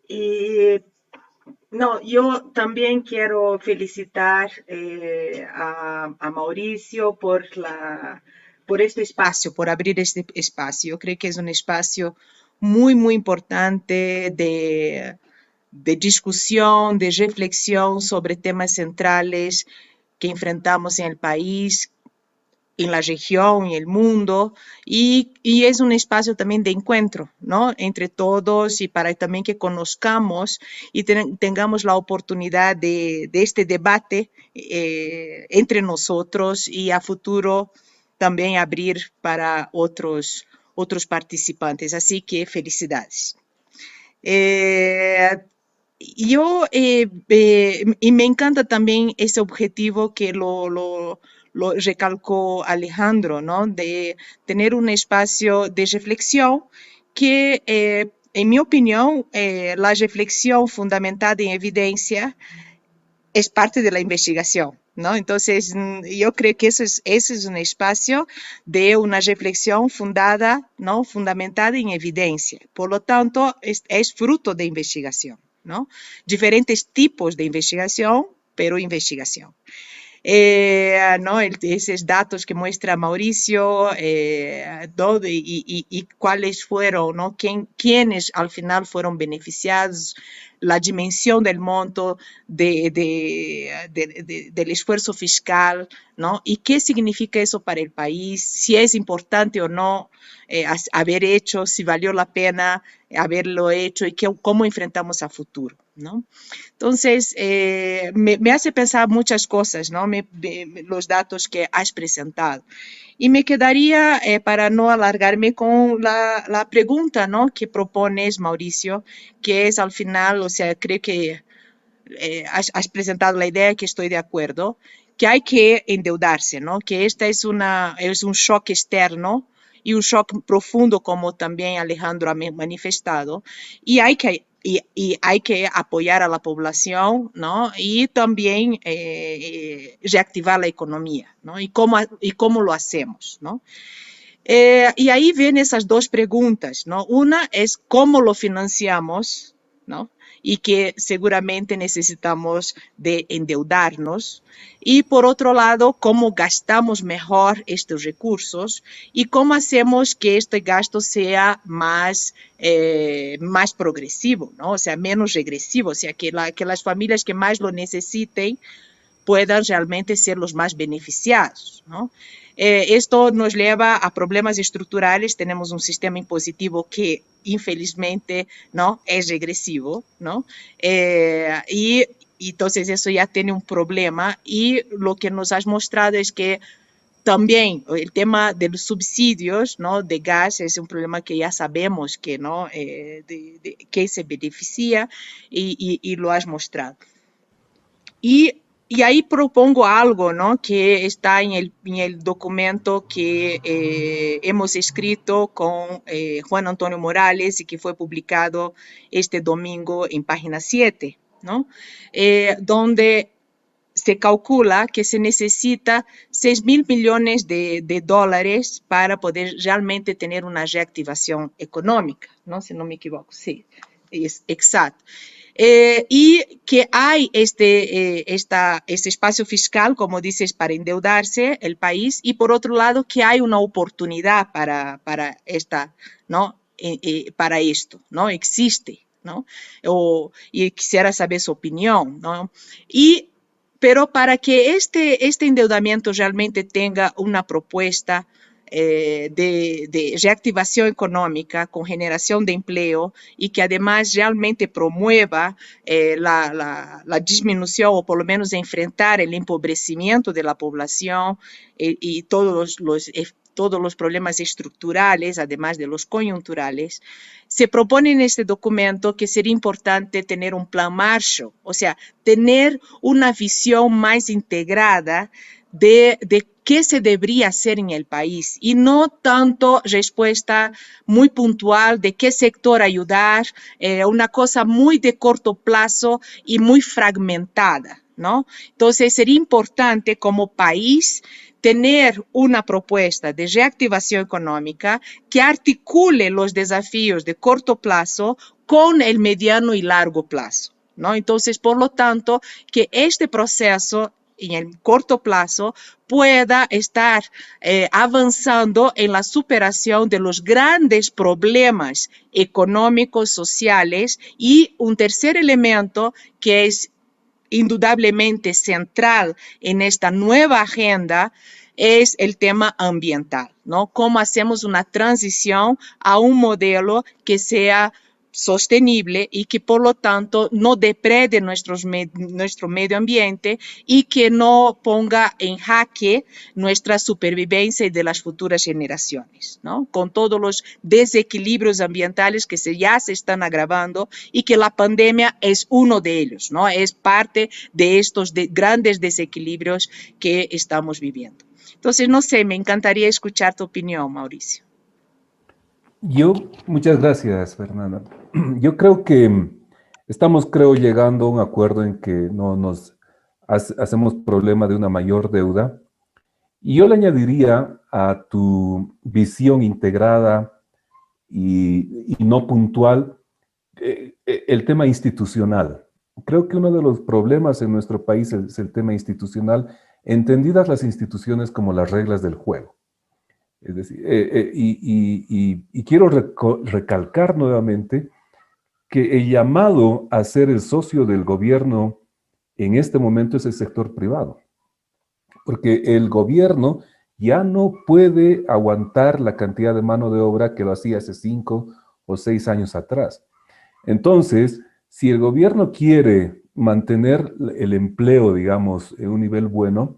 D: Y no, yo también quiero felicitar a Mauricio por este espacio, por abrir este espacio. Yo creo que es un espacio muy importante de discusión, de reflexión sobre temas centrales que enfrentamos en el país, en la región, en el mundo, y es un espacio también de encuentro, ¿no? Entre todos y para también que conozcamos y tengamos la oportunidad de este debate entre nosotros y a futuro también abrir para otros participantes. Así que felicidades. Y me encanta también ese objetivo que lo recalcó Alejandro, ¿no? De tener un espacio de reflexión que, en mi opinión, la reflexión fundamentada en evidencia es parte de la investigación, ¿no? Entonces, yo creo que ese es un espacio de una reflexión fundada, ¿no? Fundamentada en evidencia. Por lo tanto, es fruto de investigación, ¿no? Diferentes tipos de investigación, pero investigación. ¿No? Esos datos que muestra Mauricio, y cuáles fueron, ¿no? Quiénes al final fueron beneficiados, la dimensión del monto del esfuerzo fiscal, ¿no? Y qué significa eso para el país, si es importante o no haber hecho, si valió la pena haberlo hecho y cómo enfrentamos a futuro, ¿no? Entonces, me hace pensar muchas cosas, ¿no? Los datos que has presentado. Y me quedaría, para no alargarme, con la pregunta, ¿no? Que propones, Mauricio, que es al final, o sea, creo que has presentado la idea que estoy de acuerdo, que hay que endeudarse, ¿no? Que esta es un shock externo y un shock profundo, como también Alejandro ha manifestado, y hay que apoyar a la población, ¿no? Y también reactivar la economía, ¿no? Y cómo lo hacemos, ¿no? Y ahí vienen esas dos preguntas, ¿no? Una es cómo lo financiamos, ¿no? Y que seguramente necesitamos de endeudarnos. Y por otro lado, cómo gastamos mejor estos recursos y cómo hacemos que este gasto sea más progresivo, ¿no? O sea, menos regresivo, o sea, que las familias que más lo necesiten puedan realmente ser los más beneficiados, ¿no? Esto nos lleva a problemas estructurales. Tenemos un sistema impositivo que infelizmente, ¿no? Es regresivo, ¿no? Y entonces eso ya tiene un problema, y lo que nos has mostrado es que también el tema de los subsidios, ¿no? De gas es un problema que ya sabemos que, ¿no? Que se beneficia, y lo has mostrado. Y ahí propongo algo, ¿no? Que está en el documento que hemos escrito con Juan Antonio Morales y que fue publicado este domingo en página 7, ¿no? Donde se calcula que se necesita 6.000 millones de dólares para poder realmente tener una reactivación económica, ¿no? Si no me equivoco, sí, es exacto. Y que hay este espacio fiscal, como dices, para endeudarse el país, y por otro lado que hay una oportunidad para esta, ¿no? Para esto, ¿no? Existe, ¿no? Y quisiera saber su opinión, ¿no? Pero para que este endeudamiento realmente tenga una propuesta de reactivación económica con generación de empleo y que además realmente promueva la disminución o por lo menos enfrentar el empobrecimiento de la población y todos los problemas estructurales, además de los coyunturales, se propone en este documento que sería importante tener un plan Marshall, o sea, tener una visión más integrada de qué se debería hacer en el país y no tanto respuesta muy puntual de qué sector ayudar, una cosa muy de corto plazo y muy fragmentada, ¿no? Entonces sería importante como país tener una propuesta de reactivación económica que articule los desafíos de corto plazo con el mediano y largo plazo, ¿no? Entonces, por lo tanto, que este proceso en el corto plazo pueda estar avanzando en la superación de los grandes problemas económicos, sociales y un tercer elemento que es indudablemente central en esta nueva agenda es el tema ambiental, ¿no? Cómo hacemos una transición a un modelo que sea sostenible y que por lo tanto no deprede nuestro medio ambiente y que no ponga en jaque nuestra supervivencia y de las futuras generaciones, ¿no? Con todos los desequilibrios ambientales que ya se están agravando y que la pandemia es uno de ellos, ¿no? Es parte de estos grandes desequilibrios que estamos viviendo. Entonces, no sé, me encantaría escuchar tu opinión, Mauricio.
B: Muchas gracias, Fernanda. Yo creo que estamos, llegando a un acuerdo en que no nos hacemos problema de una mayor deuda. Y yo le añadiría a tu visión integrada y no puntual el tema institucional. Creo que uno de los problemas en nuestro país es el tema institucional, entendidas las instituciones como las reglas del juego. Es decir, y quiero recalcar nuevamente que el llamado a ser el socio del gobierno en este momento es el sector privado, porque el gobierno ya no puede aguantar la cantidad de mano de obra que lo hacía hace 5 o 6 años atrás. Entonces, si el gobierno quiere mantener el empleo, digamos, en un nivel bueno,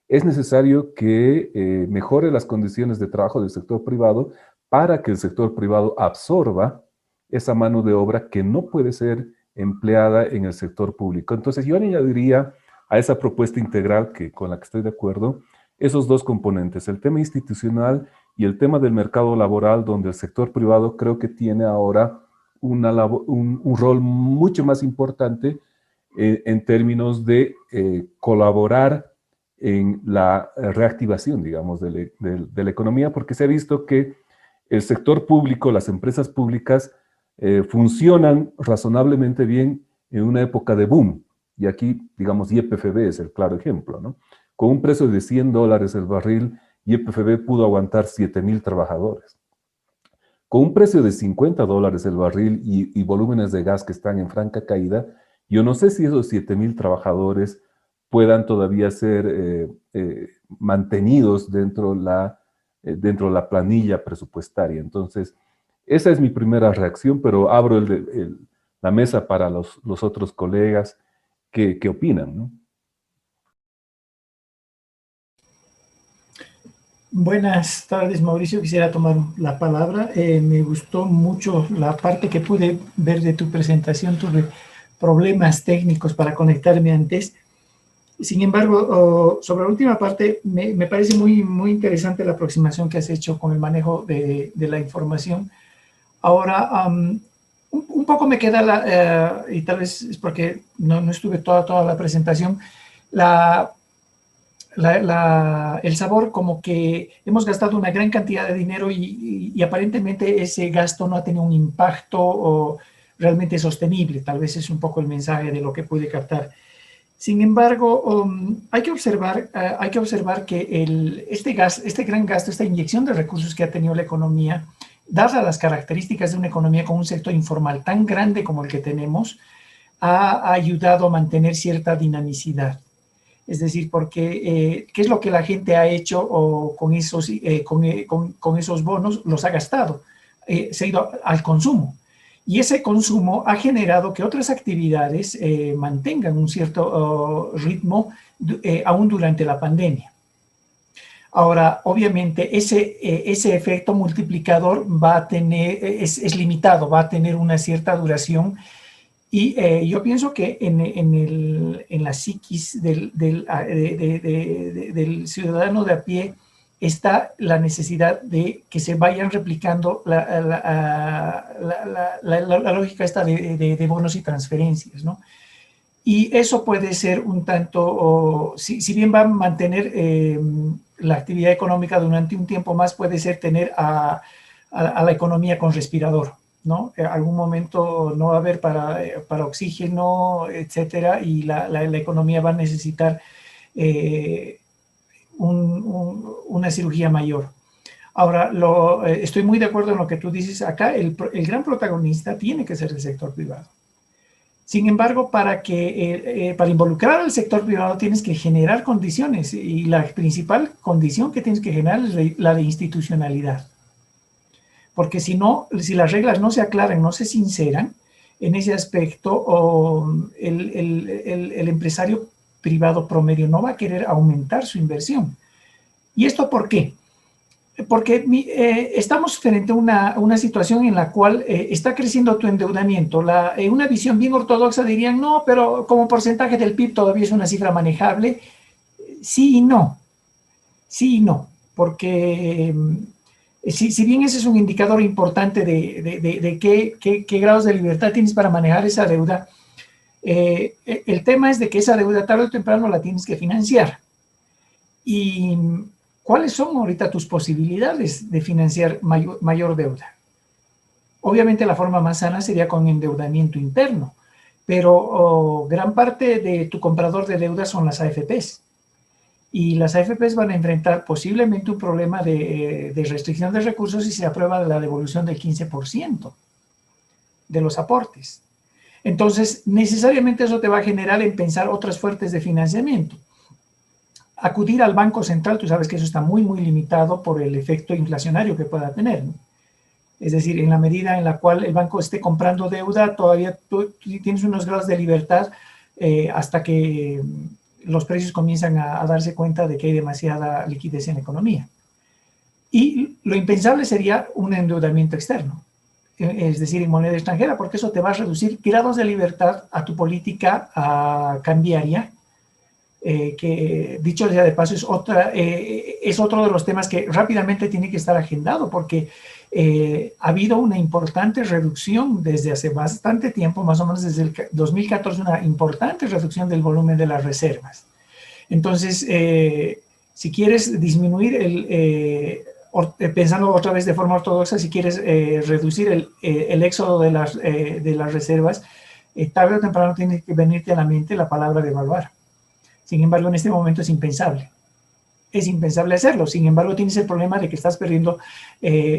B: es necesario que mejore las condiciones de trabajo del sector privado para que el sector privado absorba esa mano de obra que no puede ser empleada en el sector público. Entonces, yo añadiría a esa propuesta integral con la que estoy de acuerdo, esos dos componentes, el tema institucional y el tema del mercado laboral, donde el sector privado creo que tiene ahora un rol mucho más importante en términos de colaborar en la reactivación, digamos, de la economía, porque se ha visto que el sector público, las empresas públicas, funcionan razonablemente bien en una época de boom. Y aquí, digamos, YPFB es el claro ejemplo, ¿no? Con un precio de $100 el barril, YPFB pudo aguantar 7,000 trabajadores. Con un precio de $50 el barril y volúmenes de gas que están en franca caída, yo no sé si esos 7,000 trabajadores puedan todavía ser mantenidos dentro de la planilla presupuestaria. Entonces, esa es mi primera reacción, pero abro la mesa para los otros colegas que opinan, ¿no?
E: Buenas tardes, Mauricio. Quisiera tomar la palabra. Me gustó mucho la parte que pude ver de tu presentación. Tuve problemas técnicos para conectarme antes. Sin embargo, sobre la última parte, me parece muy interesante la aproximación que has hecho con el manejo de la información. Ahora, un poco me queda, y tal vez es porque no estuve toda la presentación, el sabor como que hemos gastado una gran cantidad de dinero y aparentemente ese gasto no ha tenido un impacto realmente sostenible. Tal vez es un poco el mensaje de lo que pude captar. Sin embargo, hay que observar que este gran gasto, esta inyección de recursos que ha tenido la economía, dadas las características de una economía con un sector informal tan grande como el que tenemos, ha ayudado a mantener cierta dinamicidad. Es decir, porque ¿qué es lo que la gente ha hecho con esos bonos? Los ha gastado, se ha ido al consumo. Y ese consumo ha generado que otras actividades mantengan un cierto ritmo aún durante la pandemia. Ahora, obviamente, ese efecto multiplicador va a tener, es limitado, va a tener una cierta duración. Y yo pienso que en la psiquis del ciudadano de a pie está la necesidad de que se vayan replicando la lógica esta de bonos y transferencias, ¿no? Y eso puede ser un tanto, si bien va a mantener la actividad económica durante un tiempo más, puede ser tener a la economía con respirador, ¿no? En algún momento no va a haber para oxígeno, etcétera, y la economía va a necesitar una cirugía mayor. Ahora, estoy muy de acuerdo en lo que tú dices. Acá el gran protagonista tiene que ser el sector privado. Sin embargo, para involucrar al sector privado tienes que generar condiciones, y la principal condición que tienes que generar es la de institucionalidad. Porque si las reglas no se aclaran, no se sinceran, en ese aspecto el empresario privado promedio no va a querer aumentar su inversión. ¿Y esto por qué? Porque estamos frente a una situación en la cual está creciendo tu endeudamiento. Una visión bien ortodoxa dirían, no, pero como porcentaje del PIB todavía es una cifra manejable. Sí y no. Sí y no. Porque si bien ese es un indicador importante de qué grados de libertad tienes para manejar esa deuda, el tema es de que esa deuda tarde o temprano la tienes que financiar. Y ¿cuáles son ahorita tus posibilidades de financiar mayor deuda? Obviamente la forma más sana sería con endeudamiento interno, pero gran parte de tu comprador de deuda son las AFPs. Y las AFPs van a enfrentar posiblemente un problema de restricción de recursos si se aprueba la devolución del 15% de los aportes. Entonces, necesariamente eso te va a generar en pensar otras fuentes de financiamiento. Acudir al Banco Central, tú sabes que eso está muy, muy limitado por el efecto inflacionario que pueda tener, ¿no? Es decir, en la medida en la cual el banco esté comprando deuda, todavía tú tienes unos grados de libertad hasta que los precios comienzan a darse cuenta de que hay demasiada liquidez en la economía. Y lo impensable sería un endeudamiento externo, es decir, en moneda extranjera, porque eso te va a reducir grados de libertad a tu política cambiaria, que dicho sea de paso es otro de los temas que rápidamente tiene que estar agendado, porque ha habido una importante reducción desde hace bastante tiempo, más o menos desde el 2014, una importante reducción del volumen de las reservas. Entonces, si quieres disminuir pensando otra vez de forma ortodoxa, si quieres reducir el éxodo de las reservas, tarde o temprano tiene que venirte a la mente la palabra devaluar. Sin embargo, en este momento es impensable. Es impensable hacerlo. Sin embargo, tienes el problema de que estás perdiendo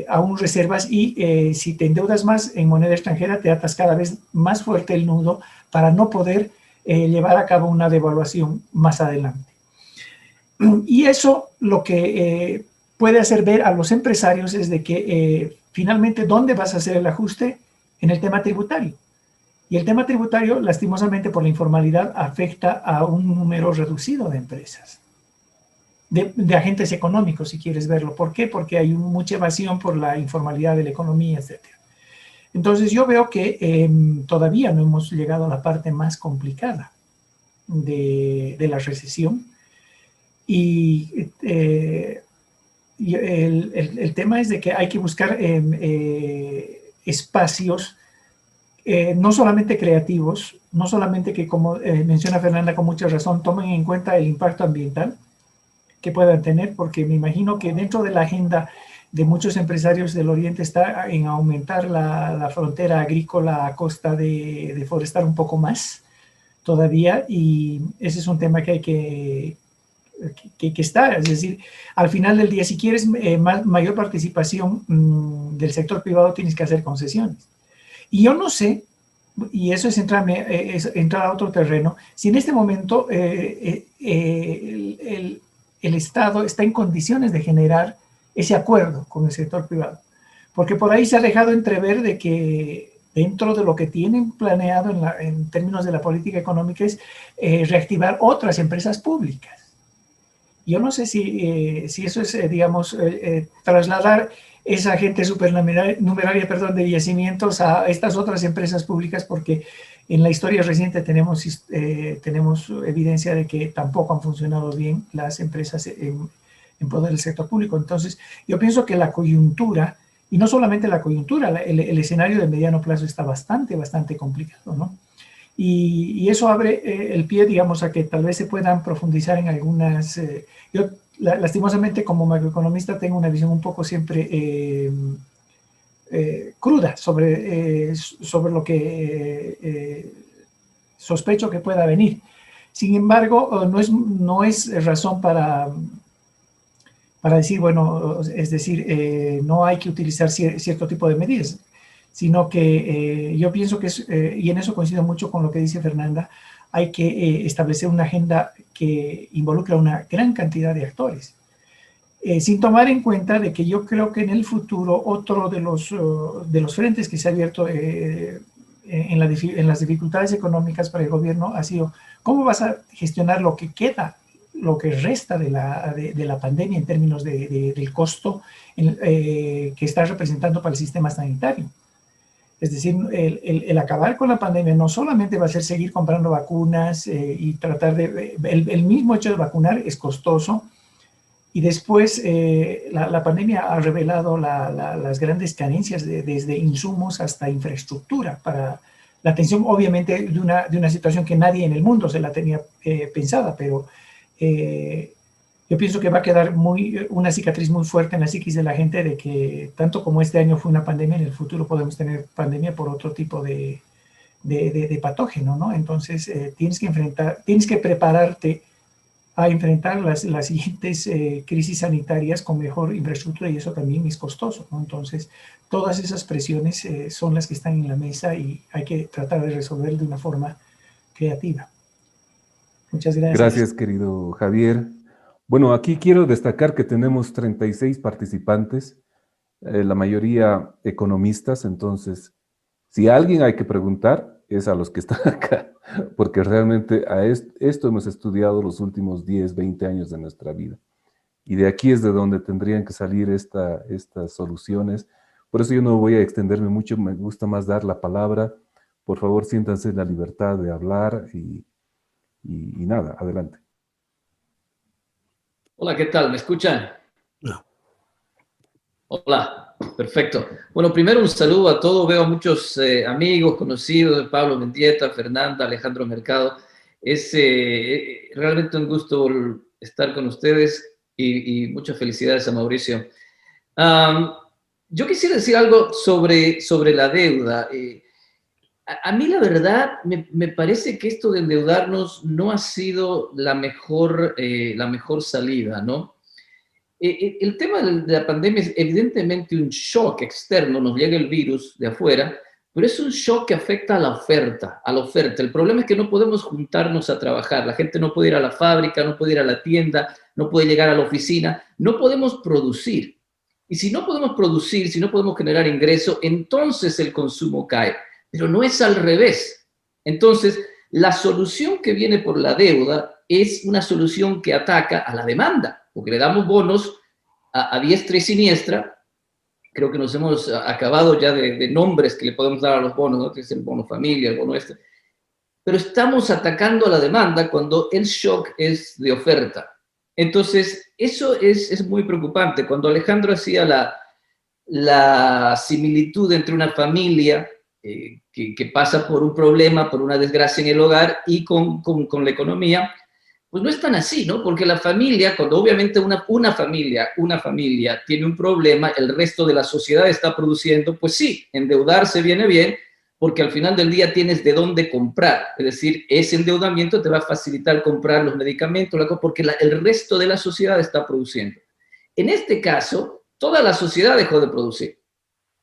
E: aún reservas y si te endeudas más en moneda extranjera, te atas cada vez más fuerte el nudo para no poder llevar a cabo una devaluación más adelante. Y eso lo que puede hacer ver a los empresarios es de que finalmente, ¿dónde vas a hacer el ajuste? En el tema tributario. Y el tema tributario, lastimosamente por la informalidad, afecta a un número reducido de empresas, de agentes económicos, si quieres verlo. ¿Por qué? Porque hay mucha evasión por la informalidad de la economía, etc. Entonces yo veo que todavía no hemos llegado a la parte más complicada de la recesión. Y el tema es de que hay que buscar espacios no solamente creativos, no solamente que, como menciona Fernanda con mucha razón, tomen en cuenta el impacto ambiental que puedan tener, porque me imagino que dentro de la agenda de muchos empresarios del Oriente está en aumentar la frontera agrícola a costa de deforestar un poco más todavía, y ese es un tema que hay que estar, es decir, al final del día, si quieres mayor participación del sector privado, tienes que hacer concesiones. Y yo no sé, y eso es entrar a otro terreno, si en este momento el Estado está en condiciones de generar ese acuerdo con el sector privado. Porque por ahí se ha dejado entrever de que dentro de lo que tienen planeado en términos de la política económica es reactivar otras empresas públicas. Yo no sé si eso es, digamos, trasladar esa gente supernumeraria, de yacimientos a estas otras empresas públicas, porque en la historia reciente tenemos evidencia de que tampoco han funcionado bien las empresas en poder del sector público. Entonces, yo pienso que la coyuntura, y no solamente la coyuntura, el escenario de mediano plazo está bastante complicado, ¿no? Y eso abre el pie, digamos, a que tal vez se puedan profundizar en algunas... yo, lastimosamente, como macroeconomista, tengo una visión un poco siempre cruda sobre lo que sospecho que pueda venir. Sin embargo, no es razón para decir, bueno, es decir, no hay que utilizar cierto tipo de medidas, sino que yo pienso que y en eso coincido mucho con lo que dice Fernanda, hay que establecer una agenda que involucra a una gran cantidad de actores, sin tomar en cuenta de que yo creo que en el futuro otro de los frentes que se ha abierto en las dificultades económicas para el gobierno ha sido cómo vas a gestionar lo que queda, lo que resta de la pandemia en términos del costo que está representando para el sistema sanitario. Es decir, el acabar con la pandemia no solamente va a ser seguir comprando vacunas y tratar el mismo hecho de vacunar es costoso, y después la pandemia ha revelado las grandes carencias desde insumos hasta infraestructura para la atención, obviamente, de una situación que nadie en el mundo se la tenía pensada, pero yo pienso que va a quedar una cicatriz muy fuerte en la psiquis de la gente de que tanto como este año fue una pandemia, en el futuro podemos tener pandemia por otro tipo de patógeno, ¿no? Entonces tienes que prepararte a enfrentar las siguientes crisis sanitarias con mejor infraestructura, y eso también es costoso, ¿no? Entonces todas esas presiones son las que están en la mesa y hay que tratar de resolver de una forma creativa. Muchas gracias.
B: Gracias, querido Javier. Bueno, aquí quiero destacar que tenemos 36 participantes, la mayoría economistas, entonces, si a alguien hay que preguntar, es a los que están acá, porque realmente esto hemos estudiado los últimos 10, 20 años de nuestra vida. Y de aquí es de donde tendrían que salir estas soluciones. Por eso yo no voy a extenderme mucho, me gusta más dar la palabra. Por favor, siéntanse en la libertad de hablar y nada, adelante.
F: Hola, ¿qué tal? ¿Me escuchan?
A: No.
F: Hola, perfecto. Bueno, primero un saludo a todos. Veo a muchos amigos, conocidos, Pablo Mendieta, Fernanda, Alejandro Mercado. Es realmente un gusto estar con ustedes y muchas felicidades a Mauricio. Yo quisiera decir algo sobre la deuda. A mí la verdad me parece que esto de endeudarnos no ha sido la mejor salida, ¿no? El tema de la pandemia es evidentemente un shock externo, nos llega el virus de afuera, pero es un shock que afecta a la oferta, El problema es que no podemos juntarnos a trabajar, la gente no puede ir a la fábrica, no puede ir a la tienda, no puede llegar a la oficina, no podemos producir. Y si no podemos producir, si no podemos generar ingreso, entonces el consumo cae. Pero no es al revés. Entonces, la solución que viene por la deuda es una solución que ataca a la demanda, porque le damos bonos a diestra y siniestra. Creo que nos hemos acabado ya de nombres que le podemos dar a los bonos, ¿no? Es el bono familia, el bono este. Pero estamos atacando a la demanda cuando el shock es de oferta. Entonces, eso es muy preocupante. Cuando Alejandro hacía la similitud entre una familia que pasa por un problema, por una desgracia en el hogar y con la economía, pues no es tan así, ¿no? Porque la familia, cuando obviamente una familia tiene un problema, el resto de la sociedad está produciendo, pues sí, endeudarse viene bien, porque al final del día tienes de dónde comprar. Es decir, ese endeudamiento te va a facilitar comprar los medicamentos, porque el resto de la sociedad está produciendo. En este caso, toda la sociedad dejó de producir.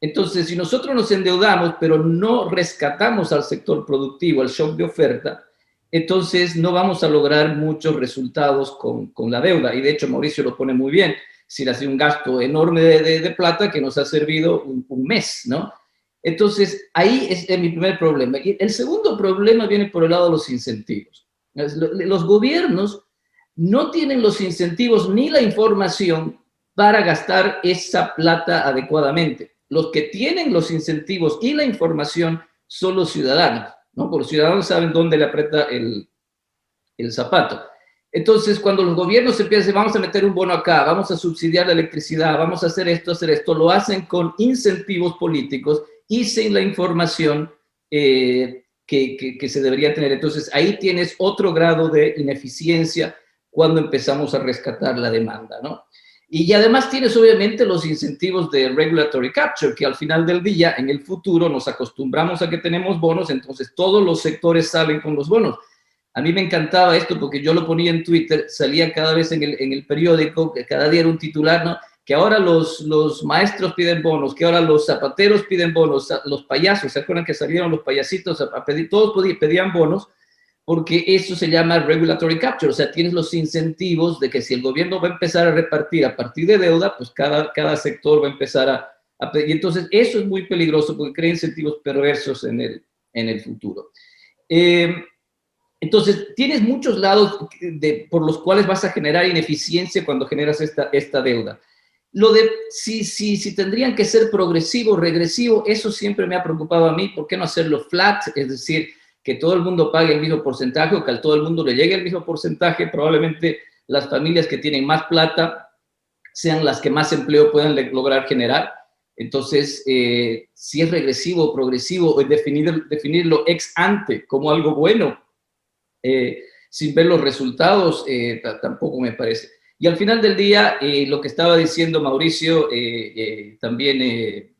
F: Entonces, si nosotros nos endeudamos, pero no rescatamos al sector productivo, al shock de oferta, entonces no vamos a lograr muchos resultados con la deuda. Y de hecho, Mauricio lo pone muy bien. Si ha sido un gasto enorme de plata que nos ha servido un mes, ¿no? Entonces, ahí es mi primer problema. Y el segundo problema viene por el lado de los incentivos. Los gobiernos no tienen los incentivos ni la información para gastar esa plata adecuadamente. Los que tienen los incentivos y la información son los ciudadanos, ¿no? Porque los ciudadanos saben dónde le aprieta el zapato. Entonces, cuando los gobiernos empiezan a decir, vamos a meter un bono acá, vamos a subsidiar la electricidad, vamos a hacer esto, lo hacen con incentivos políticos y sin la información que se debería tener. Entonces, ahí tienes otro grado de ineficiencia cuando empezamos a rescatar la demanda, ¿no? Y además tienes obviamente los incentivos de regulatory capture, que al final del día, en el futuro, nos acostumbramos a que tenemos bonos, entonces todos los sectores salen con los bonos. A mí me encantaba esto porque yo lo ponía en Twitter, salía cada vez en el periódico, que cada día era un titular, ¿no? Que ahora los maestros piden bonos, que ahora los zapateros piden bonos, los payasos, ¿se acuerdan que salieron los payasitos a pedir? Todos pedían bonos, porque eso se llama regulatory capture, o sea, tienes los incentivos de que si el gobierno va a empezar a repartir a partir de deuda, pues cada sector va a empezar a pedir. Y entonces eso es muy peligroso porque crea incentivos perversos en el futuro. Entonces, tienes muchos lados por los cuales vas a generar ineficiencia cuando generas esta deuda. Lo de si tendrían que ser progresivo, regresivo, eso siempre me ha preocupado a mí. ¿Por qué no hacerlo flat? Es decir, que todo el mundo pague el mismo porcentaje o que a todo el mundo le llegue el mismo porcentaje. Probablemente las familias que tienen más plata sean las que más empleo puedan lograr generar. Entonces, si es regresivo o progresivo, definirlo ex ante como algo bueno, sin ver los resultados, tampoco me parece. Y al final del día, lo que estaba diciendo Mauricio, también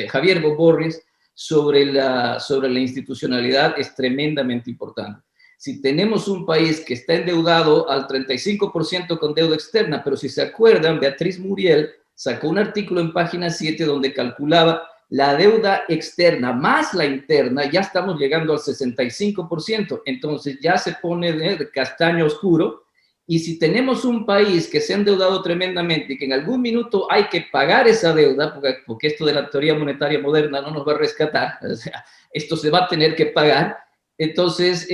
F: Javier Borges, sobre la institucionalidad es tremendamente importante. Si tenemos un país que está endeudado al 35% con deuda externa, pero si se acuerdan, Beatriz Muriel sacó un artículo en página 7 donde calculaba la deuda externa más la interna, ya estamos llegando al 65%, entonces ya se pone de castaño oscuro. Y si tenemos un país que se ha endeudado tremendamente y que en algún minuto hay que pagar esa deuda, porque esto de la teoría monetaria moderna no nos va a rescatar, o sea, esto se va a tener que pagar, entonces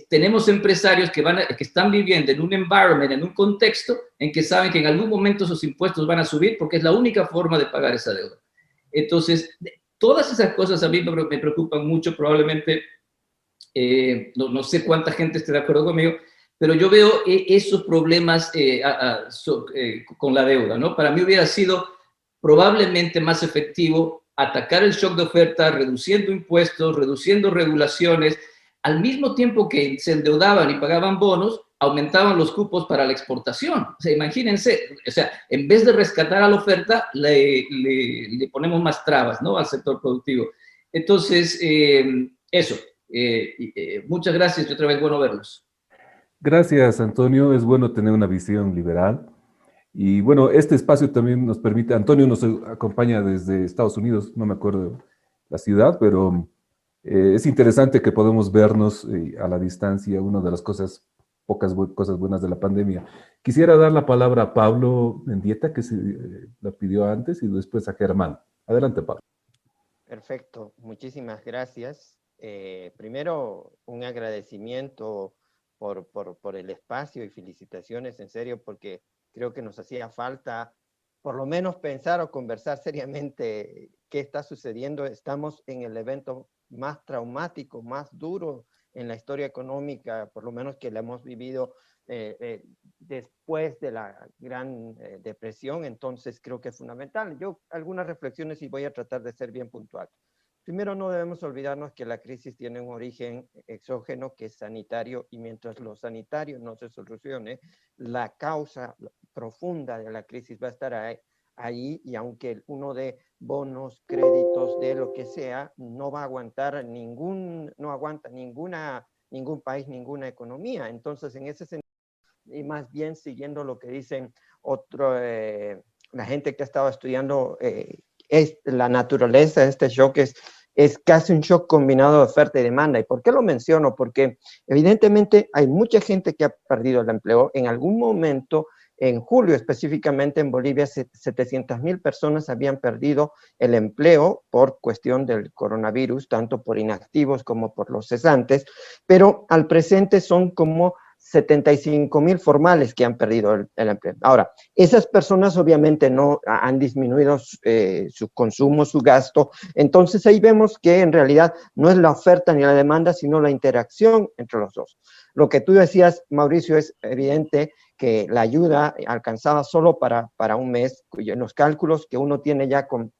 F: tenemos empresarios que están viviendo en un environment, en un contexto en que saben que en algún momento sus impuestos van a subir porque es la única forma de pagar esa deuda. Entonces, todas esas cosas a mí me preocupan mucho, probablemente, no sé cuánta gente esté de acuerdo conmigo, pero yo veo esos problemas con la deuda, ¿no? Para mí hubiera sido probablemente más efectivo atacar el shock de oferta, reduciendo impuestos, reduciendo regulaciones, al mismo tiempo que se endeudaban y pagaban bonos, aumentaban los cupos para la exportación. O sea, imagínense, o sea, en vez de rescatar a la oferta, le ponemos más trabas, ¿no?, al sector productivo. Entonces, eso. Muchas gracias y otra vez bueno verlos.
B: Gracias, Antonio. Es bueno tener una visión liberal. Y bueno, este espacio también nos permite, Antonio nos acompaña desde Estados Unidos, no me acuerdo la ciudad, pero es interesante que podemos vernos a la distancia, una de las pocas cosas buenas de la pandemia. Quisiera dar la palabra a Pablo Mendieta, que la pidió antes, y después a Germán. Adelante, Pablo.
G: Perfecto, muchísimas gracias. Primero, un agradecimiento por el espacio y felicitaciones, en serio, porque creo que nos hacía falta por lo menos pensar o conversar seriamente qué está sucediendo. Estamos en el evento más traumático, más duro en la historia económica, por lo menos que la hemos vivido después de la Gran Depresión, entonces creo que es fundamental. Yo algunas reflexiones y voy a tratar de ser bien puntual. Primero, no debemos olvidarnos que la crisis tiene un origen exógeno que es sanitario, y mientras lo sanitario no se solucione, la causa profunda de la crisis va a estar ahí, y aunque uno dé bonos, créditos, de lo que sea, no va a aguantar no aguanta ningún país, ninguna economía. Entonces, en ese sentido, y más bien siguiendo lo que dicen la gente que ha estado estudiando la naturaleza de este shock, es casi un shock combinado de oferta y demanda. ¿Y por qué lo menciono? Porque evidentemente hay mucha gente que ha perdido el empleo. En algún momento, en julio específicamente en Bolivia, 700,000 personas habían perdido el empleo por cuestión del coronavirus, tanto por inactivos como por los cesantes, pero al presente son como 75,000 formales que han perdido el empleo. Ahora, esas personas obviamente no han disminuido su consumo, su gasto. Entonces ahí vemos que en realidad no es la oferta ni la demanda, sino la interacción entre los dos. Lo que tú decías, Mauricio, es evidente que la ayuda alcanzaba solo para un mes. En los cálculos que uno tiene ya con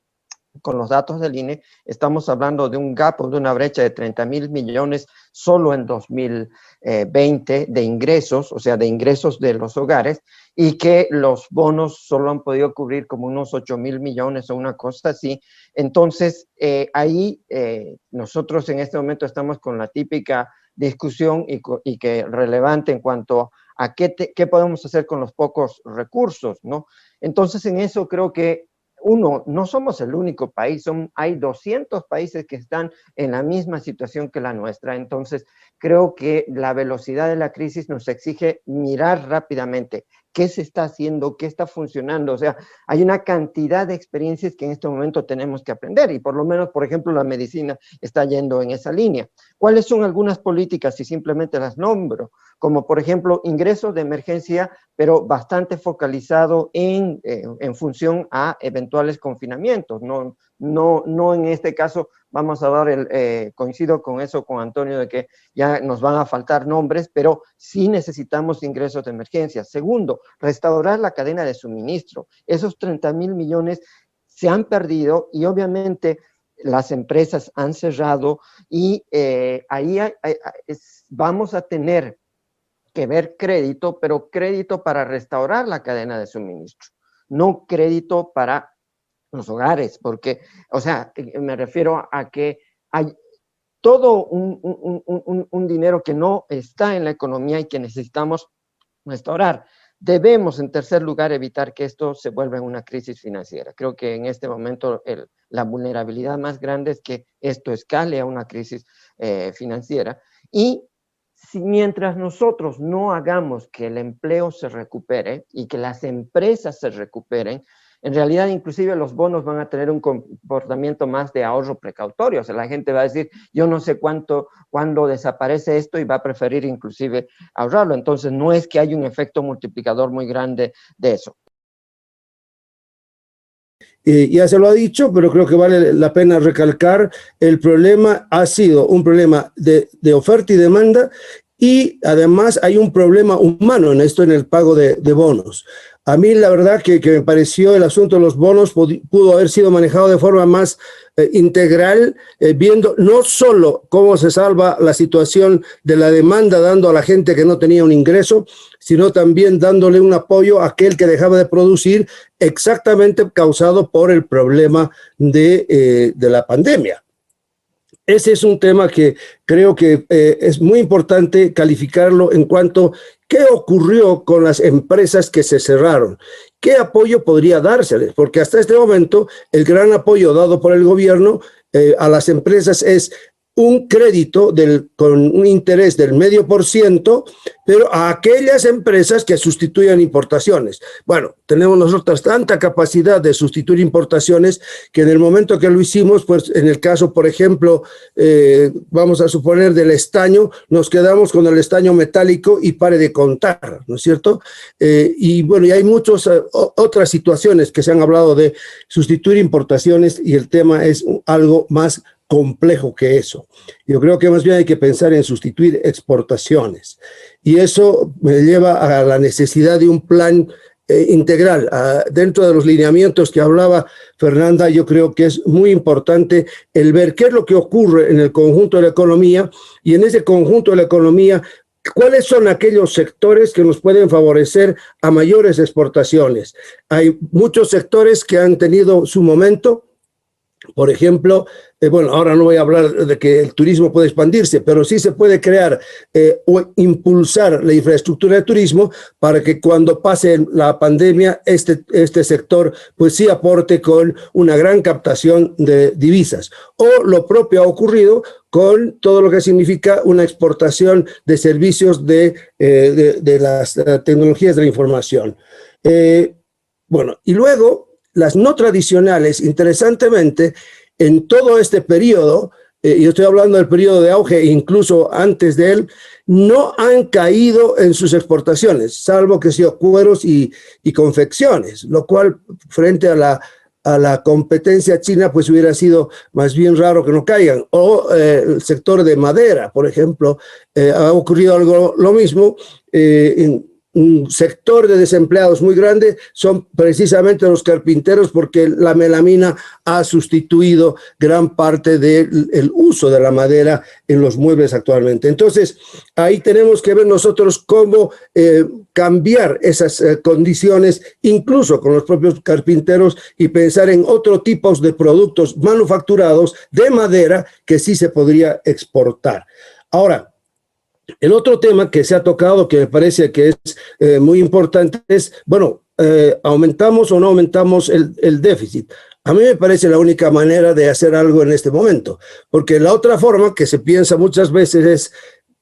G: los datos del INE, estamos hablando de un gap, de una brecha de 30,000 millones solo en 2020 de ingresos, o sea, de ingresos de los hogares, y que los bonos solo han podido cubrir como unos 8,000 millones o una cosa así. Entonces, ahí nosotros en este momento estamos con la típica discusión y que relevante en cuanto a qué podemos hacer con los pocos recursos, ¿no? Entonces, en eso creo que no somos el único país, hay 200 países que están en la misma situación que la nuestra. Entonces, creo que la velocidad de la crisis nos exige mirar rápidamente qué se está haciendo, qué está funcionando. O sea, hay una cantidad de experiencias que en este momento tenemos que aprender, y por lo menos, por ejemplo, la medicina está yendo en esa línea. ¿Cuáles son algunas políticas? Si simplemente las nombro, como por ejemplo, ingresos de emergencia, pero bastante focalizado en función a eventuales confinamientos. No en este caso vamos a dar coincido con eso con Antonio, de que ya nos van a faltar nombres, pero sí necesitamos ingresos de emergencia. Segundo, restaurar la cadena de suministro. Esos 30,000 millones se han perdido, y obviamente las empresas han cerrado, y ahí vamos a tener que ver crédito, pero crédito para restaurar la cadena de suministro, no crédito para los hogares, porque, o sea, me refiero a que hay todo un dinero que no está en la economía y que necesitamos restaurar. Debemos, en tercer lugar, evitar que esto se vuelva en una crisis financiera. Creo que en este momento la vulnerabilidad más grande es que esto escale a una crisis financiera. Y mientras nosotros no hagamos que el empleo se recupere y que las empresas se recuperen, en realidad inclusive los bonos van a tener un comportamiento más de ahorro precautorio. O sea, la gente va a decir, yo no sé cuándo desaparece esto, y va a preferir inclusive ahorrarlo. Entonces no es que haya un efecto multiplicador muy grande de eso.
H: Ya se lo ha dicho, pero creo que vale la pena recalcar, el problema ha sido un problema de oferta y demanda, y además hay un problema humano en esto, en el pago de bonos. A mí la verdad que me pareció el asunto de los bonos pudo haber sido manejado de forma más integral, viendo no solo cómo se salva la situación de la demanda dando a la gente que no tenía un ingreso, sino también dándole un apoyo a aquel que dejaba de producir, exactamente causado por el problema de la pandemia. Ese es un tema que creo que es muy importante calificarlo en cuanto a qué ocurrió con las empresas que se cerraron. ¿Qué apoyo podría dárseles? Porque hasta este momento el gran apoyo dado por el gobierno a las empresas es un crédito con un interés del 0,5%, pero a aquellas empresas que sustituyan importaciones. Bueno, tenemos nosotros tanta capacidad de sustituir importaciones que en el momento que lo hicimos, pues en el caso, por ejemplo, vamos a suponer del estaño, nos quedamos con el estaño metálico y pare de contar, ¿no es cierto? Y bueno, y hay muchas otras situaciones que se han hablado de sustituir importaciones, y el tema es algo más complejo que eso. Yo creo que más bien hay que pensar en sustituir exportaciones, y eso me lleva a la necesidad de un plan integral. Dentro de los lineamientos que hablaba Fernanda, yo creo que es muy importante el ver qué es lo que ocurre en el conjunto de la economía, y en ese conjunto de la economía, ¿cuáles son aquellos sectores que nos pueden favorecer a mayores exportaciones? Hay muchos sectores que han tenido su momento. Por ejemplo, bueno, ahora no voy a hablar de que el turismo puede expandirse, pero sí se puede crear o impulsar la infraestructura de turismo para que cuando pase la pandemia, este sector pues sí aporte con una gran captación de divisas. O lo propio ha ocurrido con todo lo que significa una exportación de servicios de las tecnologías de la información. Bueno, y luego las no tradicionales, interesantemente, en todo este periodo, yo estoy hablando del periodo de auge, incluso antes de él, no han caído en sus exportaciones, salvo que sea cueros y confecciones, lo cual frente a la competencia china, pues hubiera sido más bien raro que no caigan. O el sector de madera, por ejemplo, ha ocurrido algo lo mismo. Un sector de desempleados muy grande son precisamente los carpinteros, porque la melamina ha sustituido gran parte del uso de la madera en los muebles actualmente. Entonces, ahí tenemos que ver nosotros cómo cambiar esas condiciones, incluso con los propios carpinteros, y pensar en otros tipos de productos manufacturados de madera que sí se podría exportar. Ahora, el otro tema que se ha tocado, que me parece que es muy importante, es, bueno, ¿aumentamos o no aumentamos el déficit? A mí me parece la única manera de hacer algo en este momento, porque la otra forma que se piensa muchas veces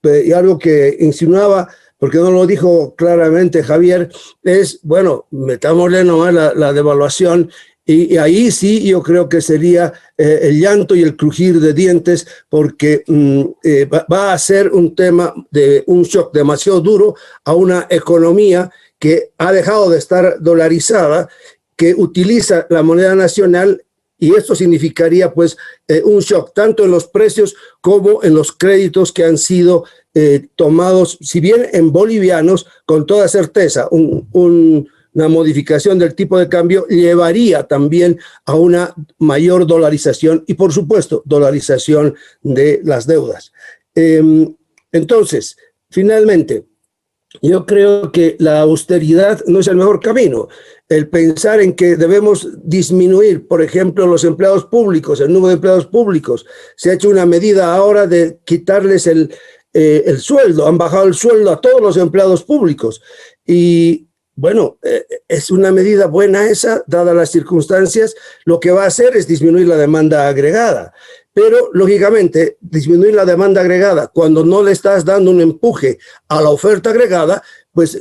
H: es, y algo que insinuaba, porque no lo dijo claramente Javier, es, bueno, metámosle nomás la devaluación. Y ahí sí yo creo que sería el llanto y el crujir de dientes, porque va a ser un tema de un shock demasiado duro a una economía que ha dejado de estar dolarizada, que utiliza la moneda nacional, y esto significaría pues un shock tanto en los precios como en los créditos que han sido tomados, si bien en bolivianos, con toda certeza una modificación del tipo de cambio llevaría también a una mayor dolarización y, por supuesto, dolarización de las deudas. Entonces, finalmente, yo creo que la austeridad no es el mejor camino. El pensar en que debemos disminuir, por ejemplo, los empleados públicos, el número de empleados públicos. Se ha hecho una medida ahora de quitarles el sueldo, han bajado el sueldo a todos los empleados públicos. Y bueno, es una medida buena esa, dadas las circunstancias. Lo que va a hacer es disminuir la demanda agregada. Pero, lógicamente, disminuir la demanda agregada cuando no le estás dando un empuje a la oferta agregada, pues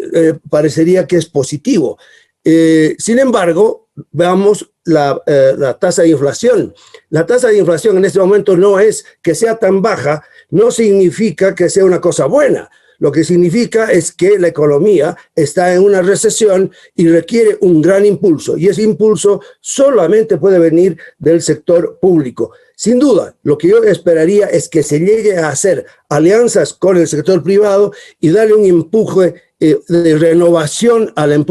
H: parecería que es positivo. Sin embargo, veamos la tasa de inflación. La tasa de inflación en este momento no es que sea tan baja, no significa que sea una cosa buena. Lo que significa es que la economía está en una recesión y requiere un gran impulso, y ese impulso solamente puede venir del sector público. Sin duda, lo que yo esperaría es que se llegue a hacer alianzas con el sector privado y darle un empuje de renovación al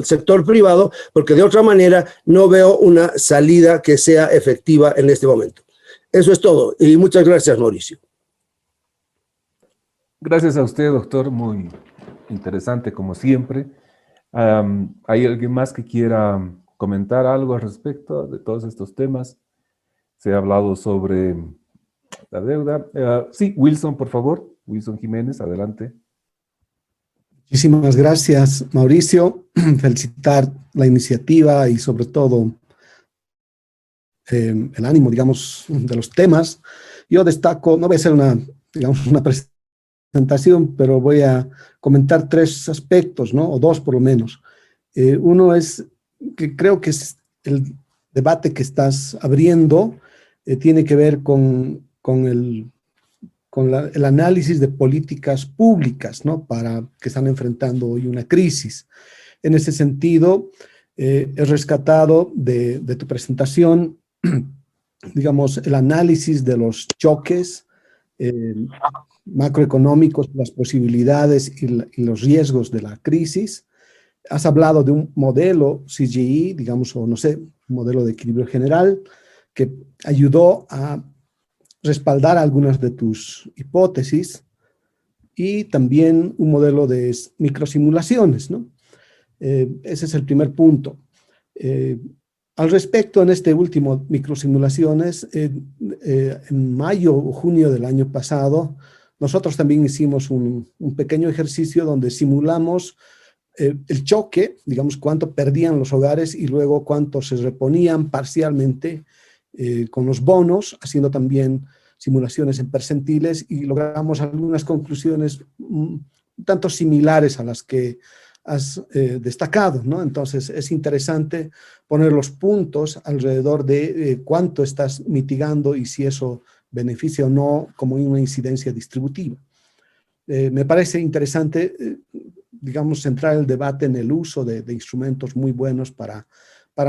H: sector privado, porque de otra manera no veo una salida que sea efectiva en este momento. Eso es todo, y muchas gracias, Mauricio.
B: Gracias a usted, doctor, muy interesante como siempre. ¿Hay alguien más que quiera comentar algo al respecto de todos estos temas? Se ha hablado sobre la deuda. Sí, Wilson, por favor. Wilson Jiménez, adelante.
I: Muchísimas gracias, Mauricio. Felicitar la iniciativa y sobre todo el ánimo, digamos, de los temas. Yo destaco, no voy a hacer una presentación, pero voy a comentar tres aspectos, ¿no? O dos por lo menos. Uno es que creo que es el debate que estás abriendo tiene que ver con el análisis de políticas públicas, ¿no? Para que están enfrentando hoy una crisis. En ese sentido, he rescatado de tu presentación, digamos, el análisis de los choques macroeconómicos, las posibilidades y los riesgos de la crisis. Has hablado de un modelo CGI, digamos, o no sé, un modelo de equilibrio general que ayudó a respaldar algunas de tus hipótesis y también un modelo de microsimulaciones, ¿no? Ese es el primer punto. Al respecto, en este último microsimulaciones, en mayo o junio del año pasado, nosotros también hicimos un pequeño ejercicio donde simulamos el choque, digamos, cuánto perdían los hogares y luego cuánto se reponían parcialmente con los bonos, haciendo también simulaciones en percentiles y logramos algunas conclusiones un tanto similares a las que has destacado, ¿no? Entonces es interesante poner los puntos alrededor de cuánto estás mitigando y si eso beneficia o no como una incidencia distributiva. Me parece interesante, digamos, centrar el debate en el uso de instrumentos muy buenos para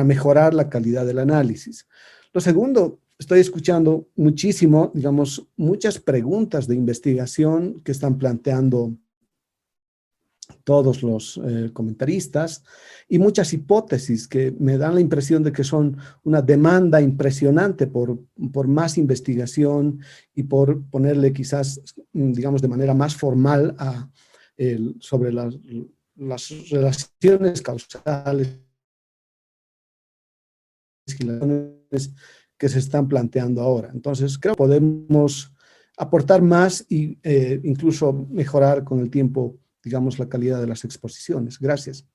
I: mejorar la calidad del análisis. Lo segundo, estoy escuchando muchísimo, digamos, muchas preguntas de investigación que están planteando todos los comentaristas y muchas hipótesis que me dan la impresión de que son una demanda impresionante por más investigación y por ponerle quizás, digamos, de manera más formal sobre las relaciones causales que se están planteando ahora. Entonces, creo que podemos aportar más e incluso mejorar con el tiempo, digamos, la calidad de las exposiciones. Gracias.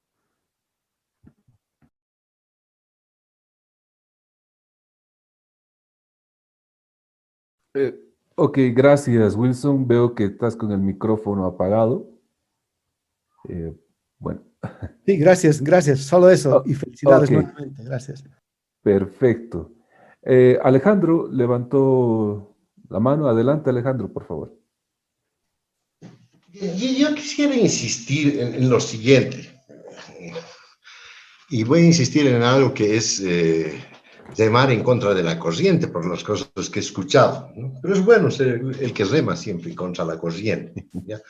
B: Ok, gracias, Wilson. Veo que estás con el micrófono apagado. Bueno.
I: Sí, gracias, gracias. Solo eso. Y felicidades nuevamente. Gracias.
B: Perfecto. Alejandro levantó la mano. Adelante, Alejandro, por favor.
A: Yo quisiera insistir en lo siguiente. Y voy a insistir en algo que es remar en contra de la corriente, por las cosas que he escuchado, ¿no? Pero es bueno ser el que rema siempre contra la corriente, ¿ya?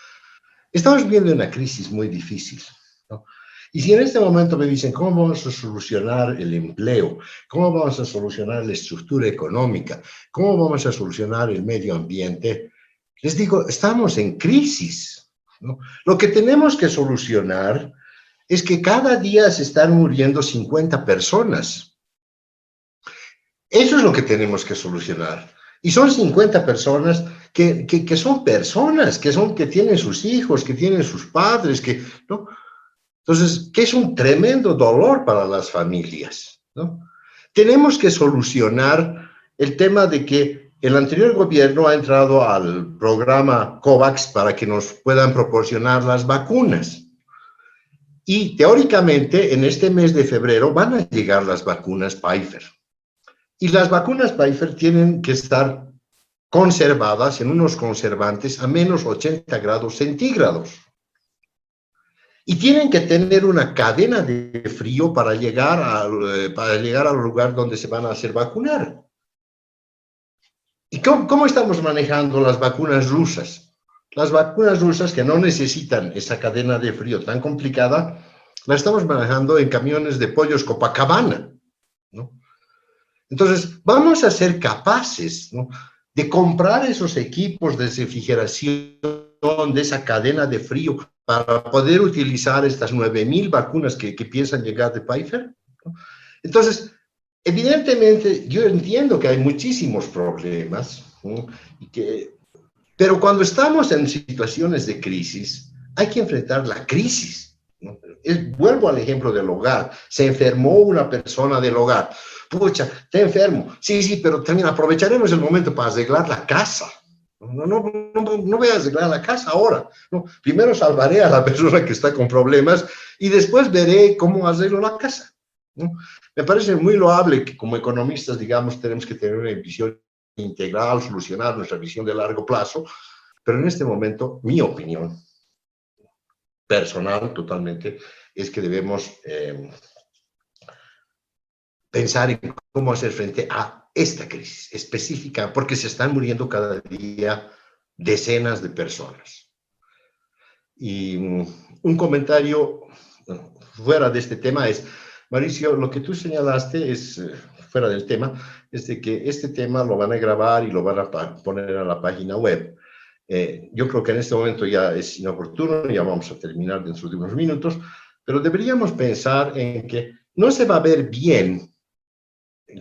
A: Estamos viviendo una crisis muy difícil, ¿no? Y si en este momento me dicen, ¿cómo vamos a solucionar el empleo? ¿Cómo vamos a solucionar la estructura económica? ¿Cómo vamos a solucionar el medio ambiente? Les digo, estamos en crisis, ¿no? Lo que tenemos que solucionar es que cada día se están muriendo 50 personas. Eso es lo que tenemos que solucionar. Y son 50 personas que son personas, que tienen sus hijos, que tienen sus padres, ¿no? Entonces, que es un tremendo dolor para las familias, ¿no? Tenemos que solucionar el tema de que el anterior gobierno ha entrado al programa COVAX para que nos puedan proporcionar las vacunas. Y teóricamente, en este mes de febrero van a llegar las vacunas Pfizer. Y las vacunas Pfizer tienen que estar conservadas en unos conservantes a menos 80 grados centígrados. Y tienen que tener una cadena de frío para llegar al lugar donde se van a hacer vacunar. ¿Y cómo estamos manejando las vacunas rusas? Las vacunas rusas, que no necesitan esa cadena de frío tan complicada, las estamos manejando en camiones de pollos Copacabana, ¿no? Entonces, vamos a ser capaces, ¿no?, de comprar esos equipos de refrigeración, de esa cadena de frío, para poder utilizar estas 9,000 vacunas que piensan llegar de Pfizer, ¿no? Entonces, evidentemente, yo entiendo que hay muchísimos problemas, ¿no?, pero cuando estamos en situaciones de crisis, hay que enfrentar la crisis, ¿no? Vuelvo al ejemplo del hogar. Se enfermó una persona del hogar. Pucha, te enfermo. Sí, pero también aprovecharemos el momento para arreglar la casa. No voy a arreglar la casa ahora, ¿no? Primero salvaré a la persona que está con problemas y después veré cómo arreglo la casa, ¿no? Me parece muy loable que como economistas, digamos, tenemos que tener una visión integral, solucionar nuestra visión de largo plazo, pero en este momento, mi opinión personal totalmente es que debemos pensar en cómo hacer frente a esta crisis específica, porque se están muriendo cada día decenas de personas. Y un comentario fuera de este tema es, Mauricio, lo que tú señalaste es, fuera del tema, es de que este tema lo van a grabar y lo van a poner en la página web. Yo creo que en este momento ya es inoportuno, ya vamos a terminar dentro de unos minutos, pero deberíamos pensar en que no se va a ver bien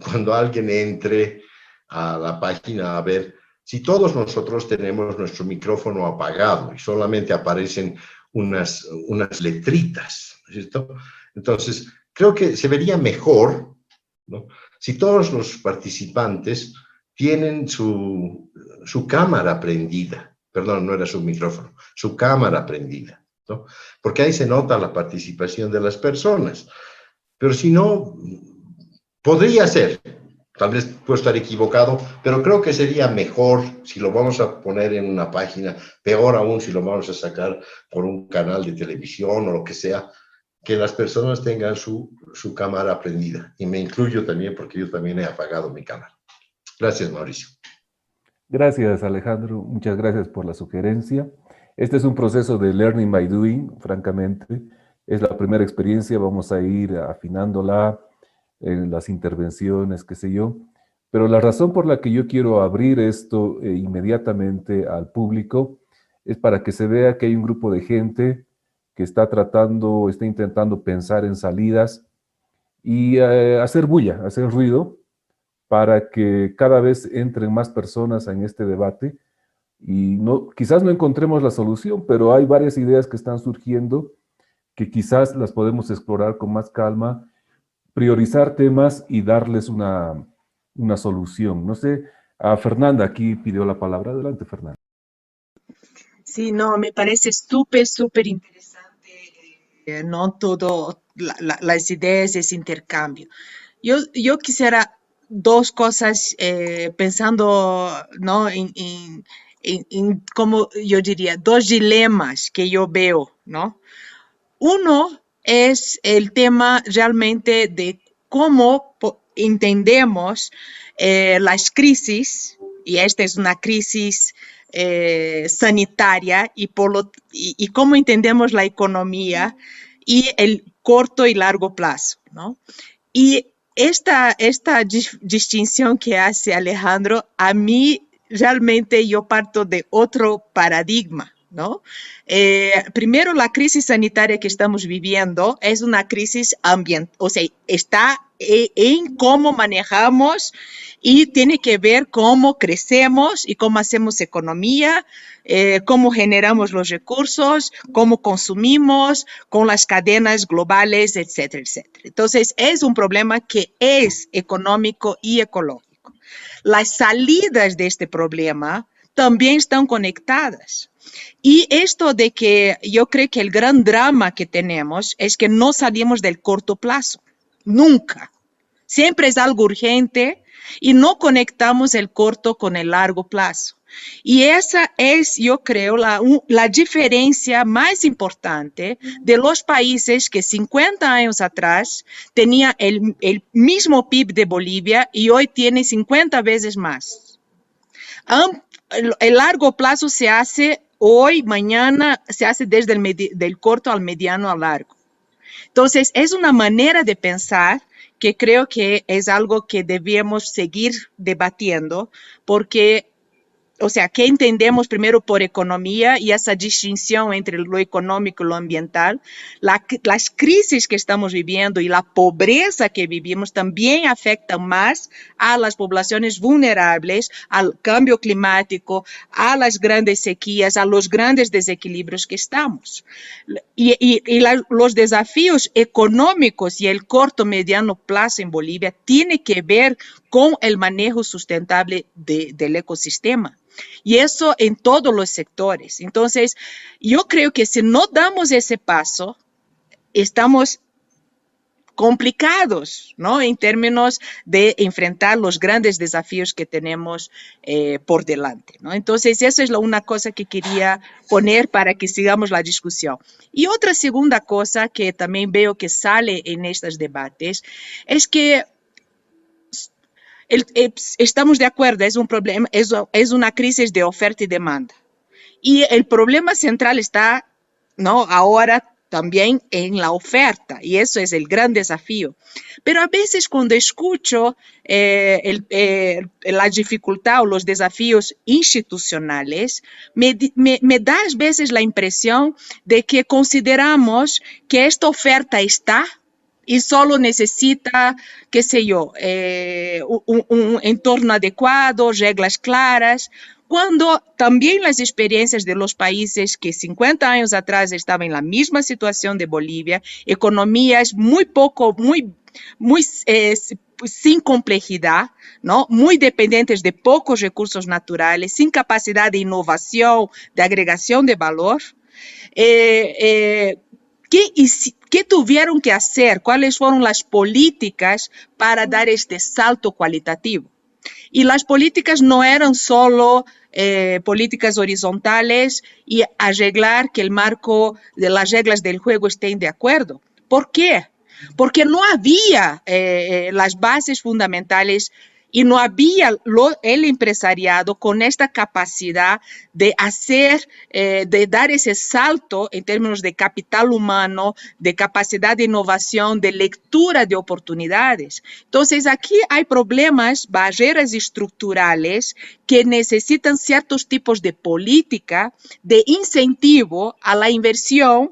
A: cuando alguien entre a la página a ver si todos nosotros tenemos nuestro micrófono apagado y solamente aparecen unas letritas, ¿cierto? Entonces, creo que se vería mejor, ¿no?, si todos los participantes tienen su cámara prendida. Perdón, no era su micrófono, su cámara prendida, ¿no? Porque ahí se nota la participación de las personas. Pero si no, podría ser, tal vez puedo estar equivocado, pero creo que sería mejor si lo vamos a poner en una página, peor aún si lo vamos a sacar por un canal de televisión o lo que sea, que las personas tengan su cámara prendida. Y me incluyo también porque yo también he apagado mi cámara. Gracias, Mauricio.
B: Gracias, Alejandro. Muchas gracias por la sugerencia. Este es un proceso de learning by doing, francamente. Es la primera experiencia, vamos a ir afinándola en las intervenciones, qué sé yo. Pero la razón por la que yo quiero abrir esto inmediatamente al público es para que se vea que hay un grupo de gente que está intentando pensar en salidas y hacer bulla, hacer ruido, para que cada vez entren más personas en este debate y quizás no encontremos la solución, pero hay varias ideas que están surgiendo que quizás las podemos explorar con más calma, priorizar temas y darles una solución. No sé, a Fernanda aquí pidió la palabra. Adelante, Fernanda.
D: Sí, no, me parece súper interesante, no todo, las ideas, ese intercambio. Yo quisiera dos cosas pensando, ¿no?, en, como yo diría, dos dilemas que yo veo, ¿no? Uno es el tema realmente de cómo entendemos las crisis, y esta es una crisis sanitaria, y cómo entendemos la economía y el corto y largo plazo, ¿no? Y esta distinción que hace Alejandro, a mí realmente yo parto de otro paradigma, ¿no? Primero, la crisis sanitaria que estamos viviendo es una crisis ambiental, o sea, está en cómo manejamos y tiene que ver cómo crecemos y cómo hacemos economía, cómo generamos los recursos, cómo consumimos, con las cadenas globales, etcétera, etcétera. Entonces, es un problema que es económico y ecológico. Las salidas de este problema también están conectadas. Y esto de que yo creo que el gran drama que tenemos es que no salimos del corto plazo, nunca. Siempre es algo urgente y no conectamos el corto con el largo plazo. Y esa es, yo creo, la diferencia más importante de los países que 50 años atrás tenía el mismo PIB de Bolivia y hoy tiene 50 veces más. El largo plazo se hace hoy, mañana, se hace desde del corto al mediano al largo. Entonces, es una manera de pensar que creo que es algo que debemos seguir debatiendo, porque, o sea, ¿qué entendemos primero por economía y esa distinción entre lo económico y lo ambiental? Las crisis que estamos viviendo y la pobreza que vivimos también afectan más a las poblaciones vulnerables, al cambio climático, a las grandes sequías, a los grandes desequilibrios que estamos. Los desafíos económicos y el corto mediano plazo en Bolivia tienen que ver con el manejo sustentable del ecosistema. Y eso en todos los sectores. Entonces, yo creo que si no damos ese paso, estamos complicados, ¿no?, en términos de enfrentar los grandes desafíos que tenemos por delante, ¿no? Entonces, eso es una cosa que quería poner para que sigamos la discusión. Y otra segunda cosa que también veo que sale en estos debates es que estamos de acuerdo, es un problema, es una crisis de oferta y demanda. Y el problema central está, ¿no?, ahora también en la oferta, y eso es el gran desafío. Pero a veces cuando escucho la dificultad o los desafíos institucionales, me da a veces la impresión de que consideramos que esta oferta está y solo necesita, qué sé yo, un entorno adecuado, reglas claras, cuando también las experiencias de los países que 50 años atrás estaban en la misma situación de Bolivia, economías muy sin complejidad, ¿no? Muy dependientes de pocos recursos naturales, sin capacidad de innovación, de agregación de valor, ¿qué tuvieron que hacer? ¿Cuáles fueron las políticas para dar este salto cualitativo? Y las políticas no eran solo políticas horizontales y arreglar que el marco de las reglas del juego estén de acuerdo. ¿Por qué? Porque no había las bases fundamentales y no había el empresariado con esta capacidad de hacer, de dar ese salto en términos de capital humano, de capacidad de innovación, de lectura de oportunidades. Entonces, aquí hay problemas, barreras estructurales que necesitan ciertos tipos de política, de incentivo a la inversión,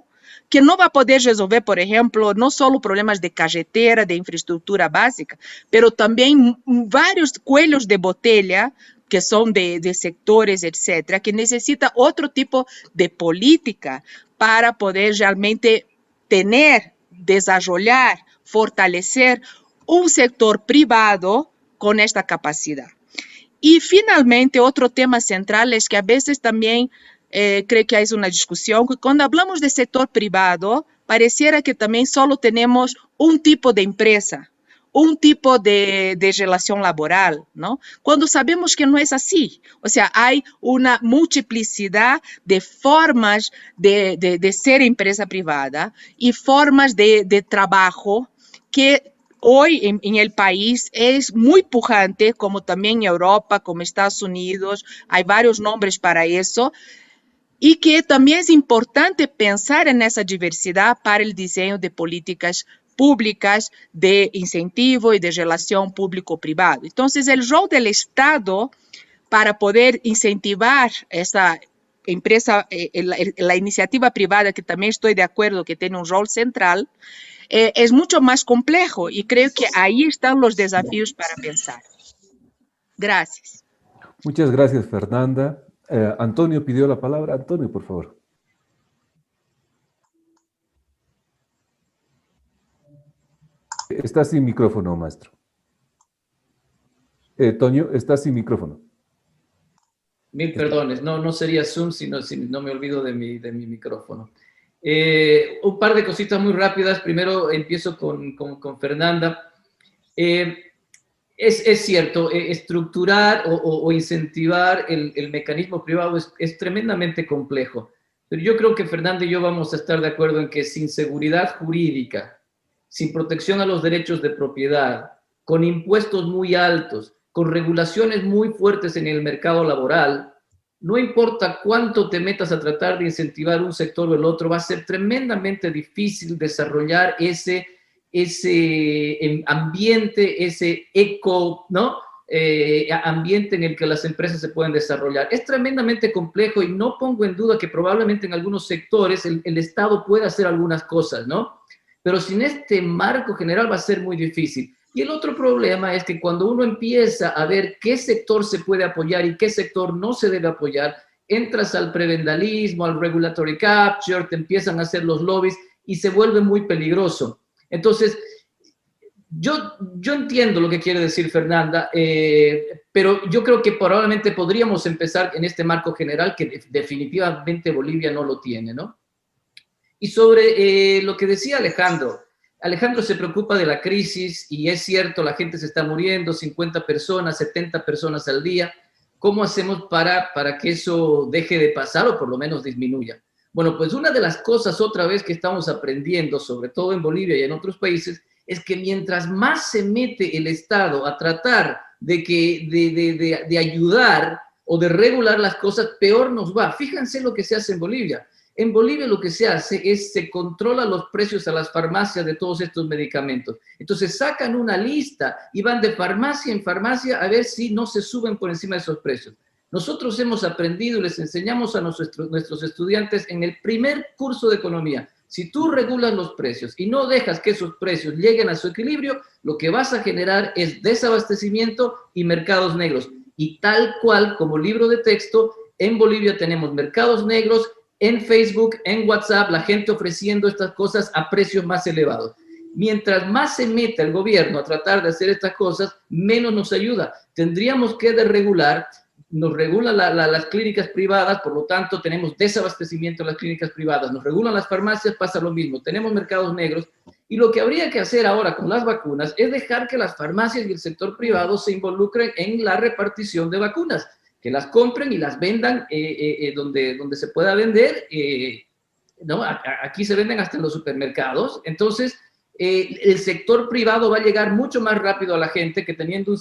D: que no va a poder resolver, por ejemplo, no solo problemas de carretera, de infraestructura básica, pero también varios cuellos de botella que son de sectores, etcétera, que necesita otro tipo de política para poder realmente tener, desarrollar, fortalecer un sector privado con esta capacidad. Y finalmente, otro tema central es que a veces también creo que hay una discusión, que cuando hablamos de sector privado, pareciera que también solo tenemos un tipo de empresa, un tipo de relación laboral, ¿no? Cuando sabemos que no es así. O sea, hay una multiplicidad de formas de ser empresa privada y formas de trabajo que hoy en el país es muy pujante, como también en Europa, como Estados Unidos, hay varios nombres para eso, y que también es importante pensar en esa diversidad para el diseño de políticas públicas de incentivo y de relación público-privado. Entonces, el rol del Estado para poder incentivar esa empresa, la iniciativa privada, que también estoy de acuerdo que tiene un rol central, es mucho más complejo y creo que ahí están los desafíos para pensar. Gracias.
B: Muchas gracias, Fernanda. Antonio pidió la palabra. Antonio, por favor. Está sin micrófono, maestro. Toño, está sin micrófono.
F: Mil perdones, no sería Zoom, sino no me olvido de mi micrófono. Un par de cositas muy rápidas. Primero empiezo con Fernanda. Es cierto, estructurar o incentivar el mecanismo privado es tremendamente complejo, pero yo creo que Fernanda y yo vamos a estar de acuerdo en que sin seguridad jurídica, sin protección a los derechos de propiedad, con impuestos muy altos, con regulaciones muy fuertes en el mercado laboral, no importa cuánto te metas a tratar de incentivar un sector o el otro, va a ser tremendamente difícil desarrollar ese ambiente, ese ambiente en el que las empresas se pueden desarrollar. Es tremendamente complejo y no pongo en duda que probablemente en algunos sectores el Estado pueda hacer algunas cosas, ¿no? Pero sin este marco general va a ser muy difícil. Y el otro problema es que cuando uno empieza a ver qué sector se puede apoyar y qué sector no se debe apoyar, entras al prevendalismo, al regulatory capture, te empiezan a hacer los lobbies y se vuelve muy peligroso. Entonces, yo entiendo lo que quiere decir Fernanda, pero yo creo que probablemente podríamos empezar en este marco general que definitivamente Bolivia no lo tiene, ¿no? Y sobre lo que decía Alejandro se preocupa de la crisis y es cierto, la gente se está muriendo, 50 personas, 70 personas al día. ¿Cómo hacemos para que eso deje de pasar o por lo menos disminuya? Bueno, pues una de las cosas otra vez que estamos aprendiendo, sobre todo en Bolivia y en otros países, es que mientras más se mete el Estado a tratar de ayudar o de regular las cosas, peor nos va. Fíjense lo que se hace en Bolivia. En Bolivia lo que se hace es se controla los precios a las farmacias de todos estos medicamentos. Entonces sacan una lista y van de farmacia en farmacia a ver si no se suben por encima de esos precios. Nosotros hemos aprendido y les enseñamos a nuestros estudiantes en el primer curso de economía. Si tú regulas los precios y no dejas que esos precios lleguen a su equilibrio, lo que vas a generar es desabastecimiento y mercados negros. Y tal cual como libro de texto, en Bolivia tenemos mercados negros, en Facebook, en WhatsApp, la gente ofreciendo estas cosas a precios más elevados. Mientras más se meta el gobierno a tratar de hacer estas cosas, menos nos ayuda. Tendríamos que desregular, nos regulan las clínicas privadas, por lo tanto tenemos desabastecimiento en las clínicas privadas, nos regulan las farmacias, pasa lo mismo, tenemos mercados negros, y lo que habría que hacer ahora con las vacunas es dejar que las farmacias y el sector privado se involucren en la repartición de vacunas, que las compren y las vendan donde se pueda vender, ¿no? Aquí se venden hasta en los supermercados. Entonces el sector privado va a llegar mucho más rápido a la gente que teniendo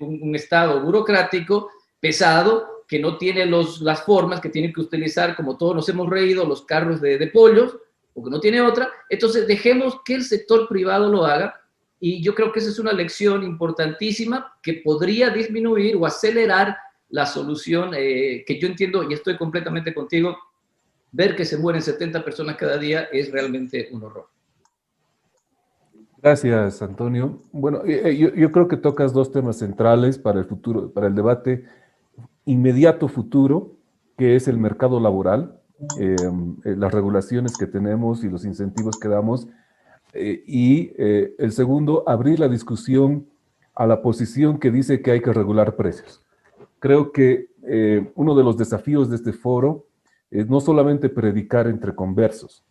F: un estado burocrático pesado, que no tiene las formas que tiene que utilizar, como todos nos hemos reído, los carros de pollos, porque no tiene otra. Entonces dejemos que el sector privado lo haga. Y yo creo que esa es una lección importantísima que podría disminuir o acelerar la solución que yo entiendo y estoy completamente contigo. Ver que se mueren 70 personas cada día es realmente un horror.
B: Gracias, Antonio. Bueno, yo creo que tocas dos temas centrales para el futuro, para el debate inmediato futuro, que es el mercado laboral, las regulaciones que tenemos y los incentivos que damos. El segundo, abrir la discusión a la posición que dice que hay que regular precios. Creo que uno de los desafíos de este foro es no solamente predicar entre conversos,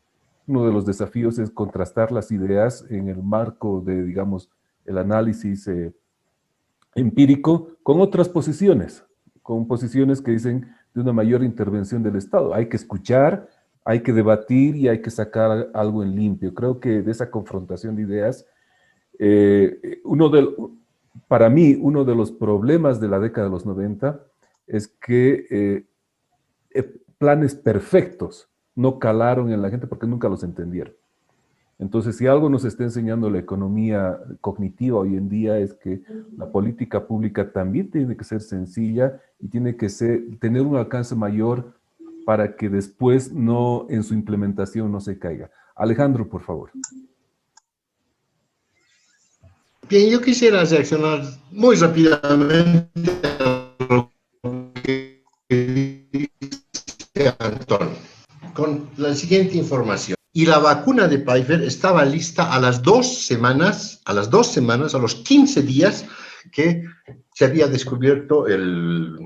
B: uno de los desafíos es contrastar las ideas en el marco de, digamos, el análisis empírico con otras posiciones, con posiciones que dicen de una mayor intervención del Estado. Hay que escuchar, hay que debatir y hay que sacar algo en limpio. Creo que de esa confrontación de ideas, para mí, uno de los problemas de la década de los 90 es que planes perfectos no calaron en la gente porque nunca los entendieron. Entonces, si algo nos está enseñando la economía cognitiva hoy en día es que la política pública también tiene que ser sencilla y tiene que tener un alcance mayor para que después en su implementación no se caiga. Alejandro, por favor.
A: Bien, yo quisiera reaccionar muy rápidamente a lo que dice Antonio, con la siguiente información. Y la vacuna de Pfizer estaba lista a las 2 semanas, a los 15 días que se había descubierto el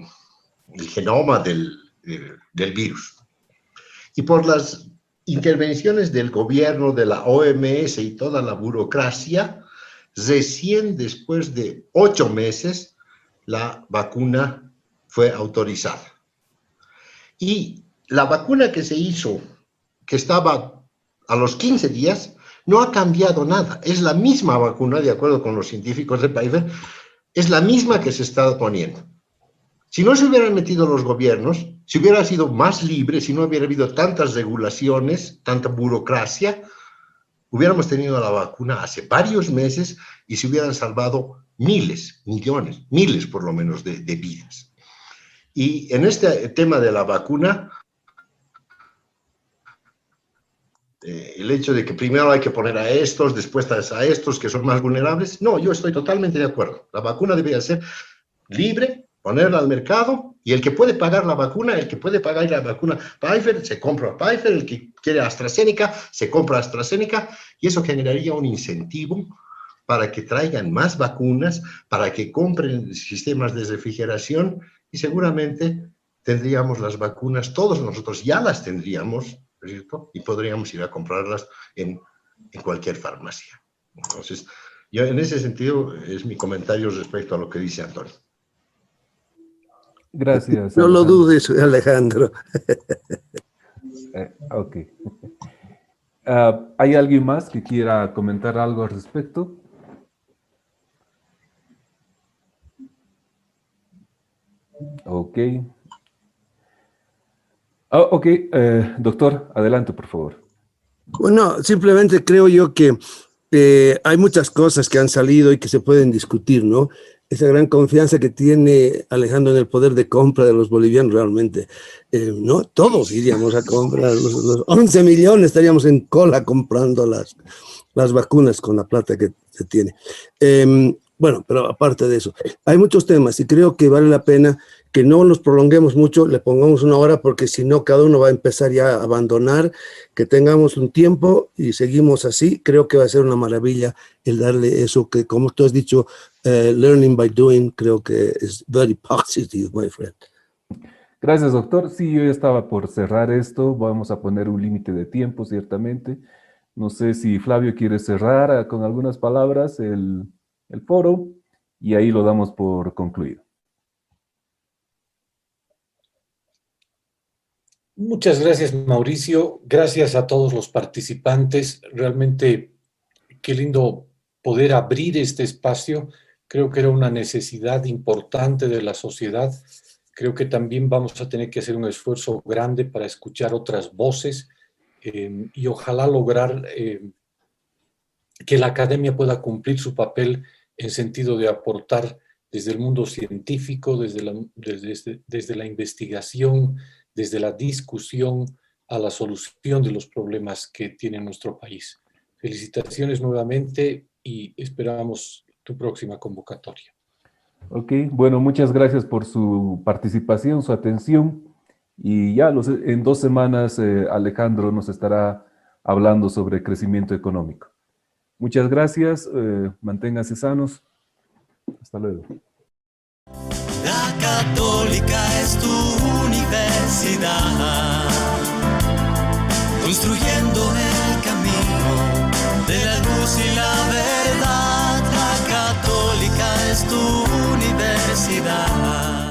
A: genoma del virus. Y por las intervenciones del gobierno, de la OMS y toda la burocracia, recién después de 8 meses, la vacuna fue autorizada. Y la vacuna que se hizo, que estaba a los 15 días, no ha cambiado nada. Es la misma vacuna, de acuerdo con los científicos de Pfizer, es la misma que se está poniendo. Si no se hubieran metido los gobiernos, si hubiera sido más libre, si no hubiera habido tantas regulaciones, tanta burocracia, hubiéramos tenido la vacuna hace varios meses y se hubieran salvado miles, millones, miles por lo menos de vidas. Y en este tema de la vacuna, el hecho de que primero hay que poner a estos, después a estos que son más vulnerables, no, yo estoy totalmente de acuerdo. La vacuna debería ser libre, ponerla al mercado, y el que puede pagar la vacuna, el que puede pagar la vacuna Pfizer, se compra Pfizer, el que quiere AstraZeneca, se compra AstraZeneca, y eso generaría un incentivo para que traigan más vacunas, para que compren sistemas de refrigeración, y seguramente tendríamos las vacunas, todos nosotros ya las tendríamos, ¿cierto? Y podríamos ir a comprarlas en cualquier farmacia. Entonces, yo en ese sentido es mi comentario respecto a lo que dice Antonio.
B: Gracias,
H: No
B: Alejandro.
H: lo dudes, Alejandro.
B: Ok. ¿Hay alguien más que quiera comentar algo al respecto? Ok. Ok, doctor, adelante, por favor.
H: Bueno, simplemente creo yo que hay muchas cosas que han salido y que se pueden discutir, ¿no? Esa gran confianza que tiene Alejandro en el poder de compra de los bolivianos realmente, ¿no? Todos iríamos a comprar, los 11 millones estaríamos en cola comprando las vacunas con la plata que se tiene. Bueno, pero aparte de eso, hay muchos temas y creo que vale la pena que no nos prolonguemos mucho, le pongamos una hora, porque si no, cada uno va a empezar ya a abandonar, que tengamos un tiempo y seguimos así. Creo que va a ser una maravilla el darle eso que, como tú has dicho, learning by doing, creo que es very positive, my friend.
B: Gracias, doctor. Sí, yo ya estaba por cerrar esto. Vamos a poner un límite de tiempo, ciertamente. No sé si Flavio quiere cerrar con algunas palabras el foro y ahí lo damos por concluido.
C: Muchas gracias, Mauricio. Gracias a todos los participantes. Realmente, qué lindo poder abrir este espacio. Creo que era una necesidad importante de la sociedad. Creo que también vamos a tener que hacer un esfuerzo grande para escuchar otras voces y ojalá lograr que la academia pueda cumplir su papel en sentido de aportar desde el mundo científico, desde la investigación, desde la discusión a la solución de los problemas que tiene nuestro país. Felicitaciones nuevamente y esperamos tu próxima convocatoria.
B: Ok, bueno, muchas gracias por su participación, su atención. Y ya en 2 semanas Alejandro nos estará hablando sobre crecimiento económico. Muchas gracias, manténganse sanos. Hasta luego.
J: La Católica es tu universidad, construyendo el camino de la luz y la verdad. La Católica es tu universidad.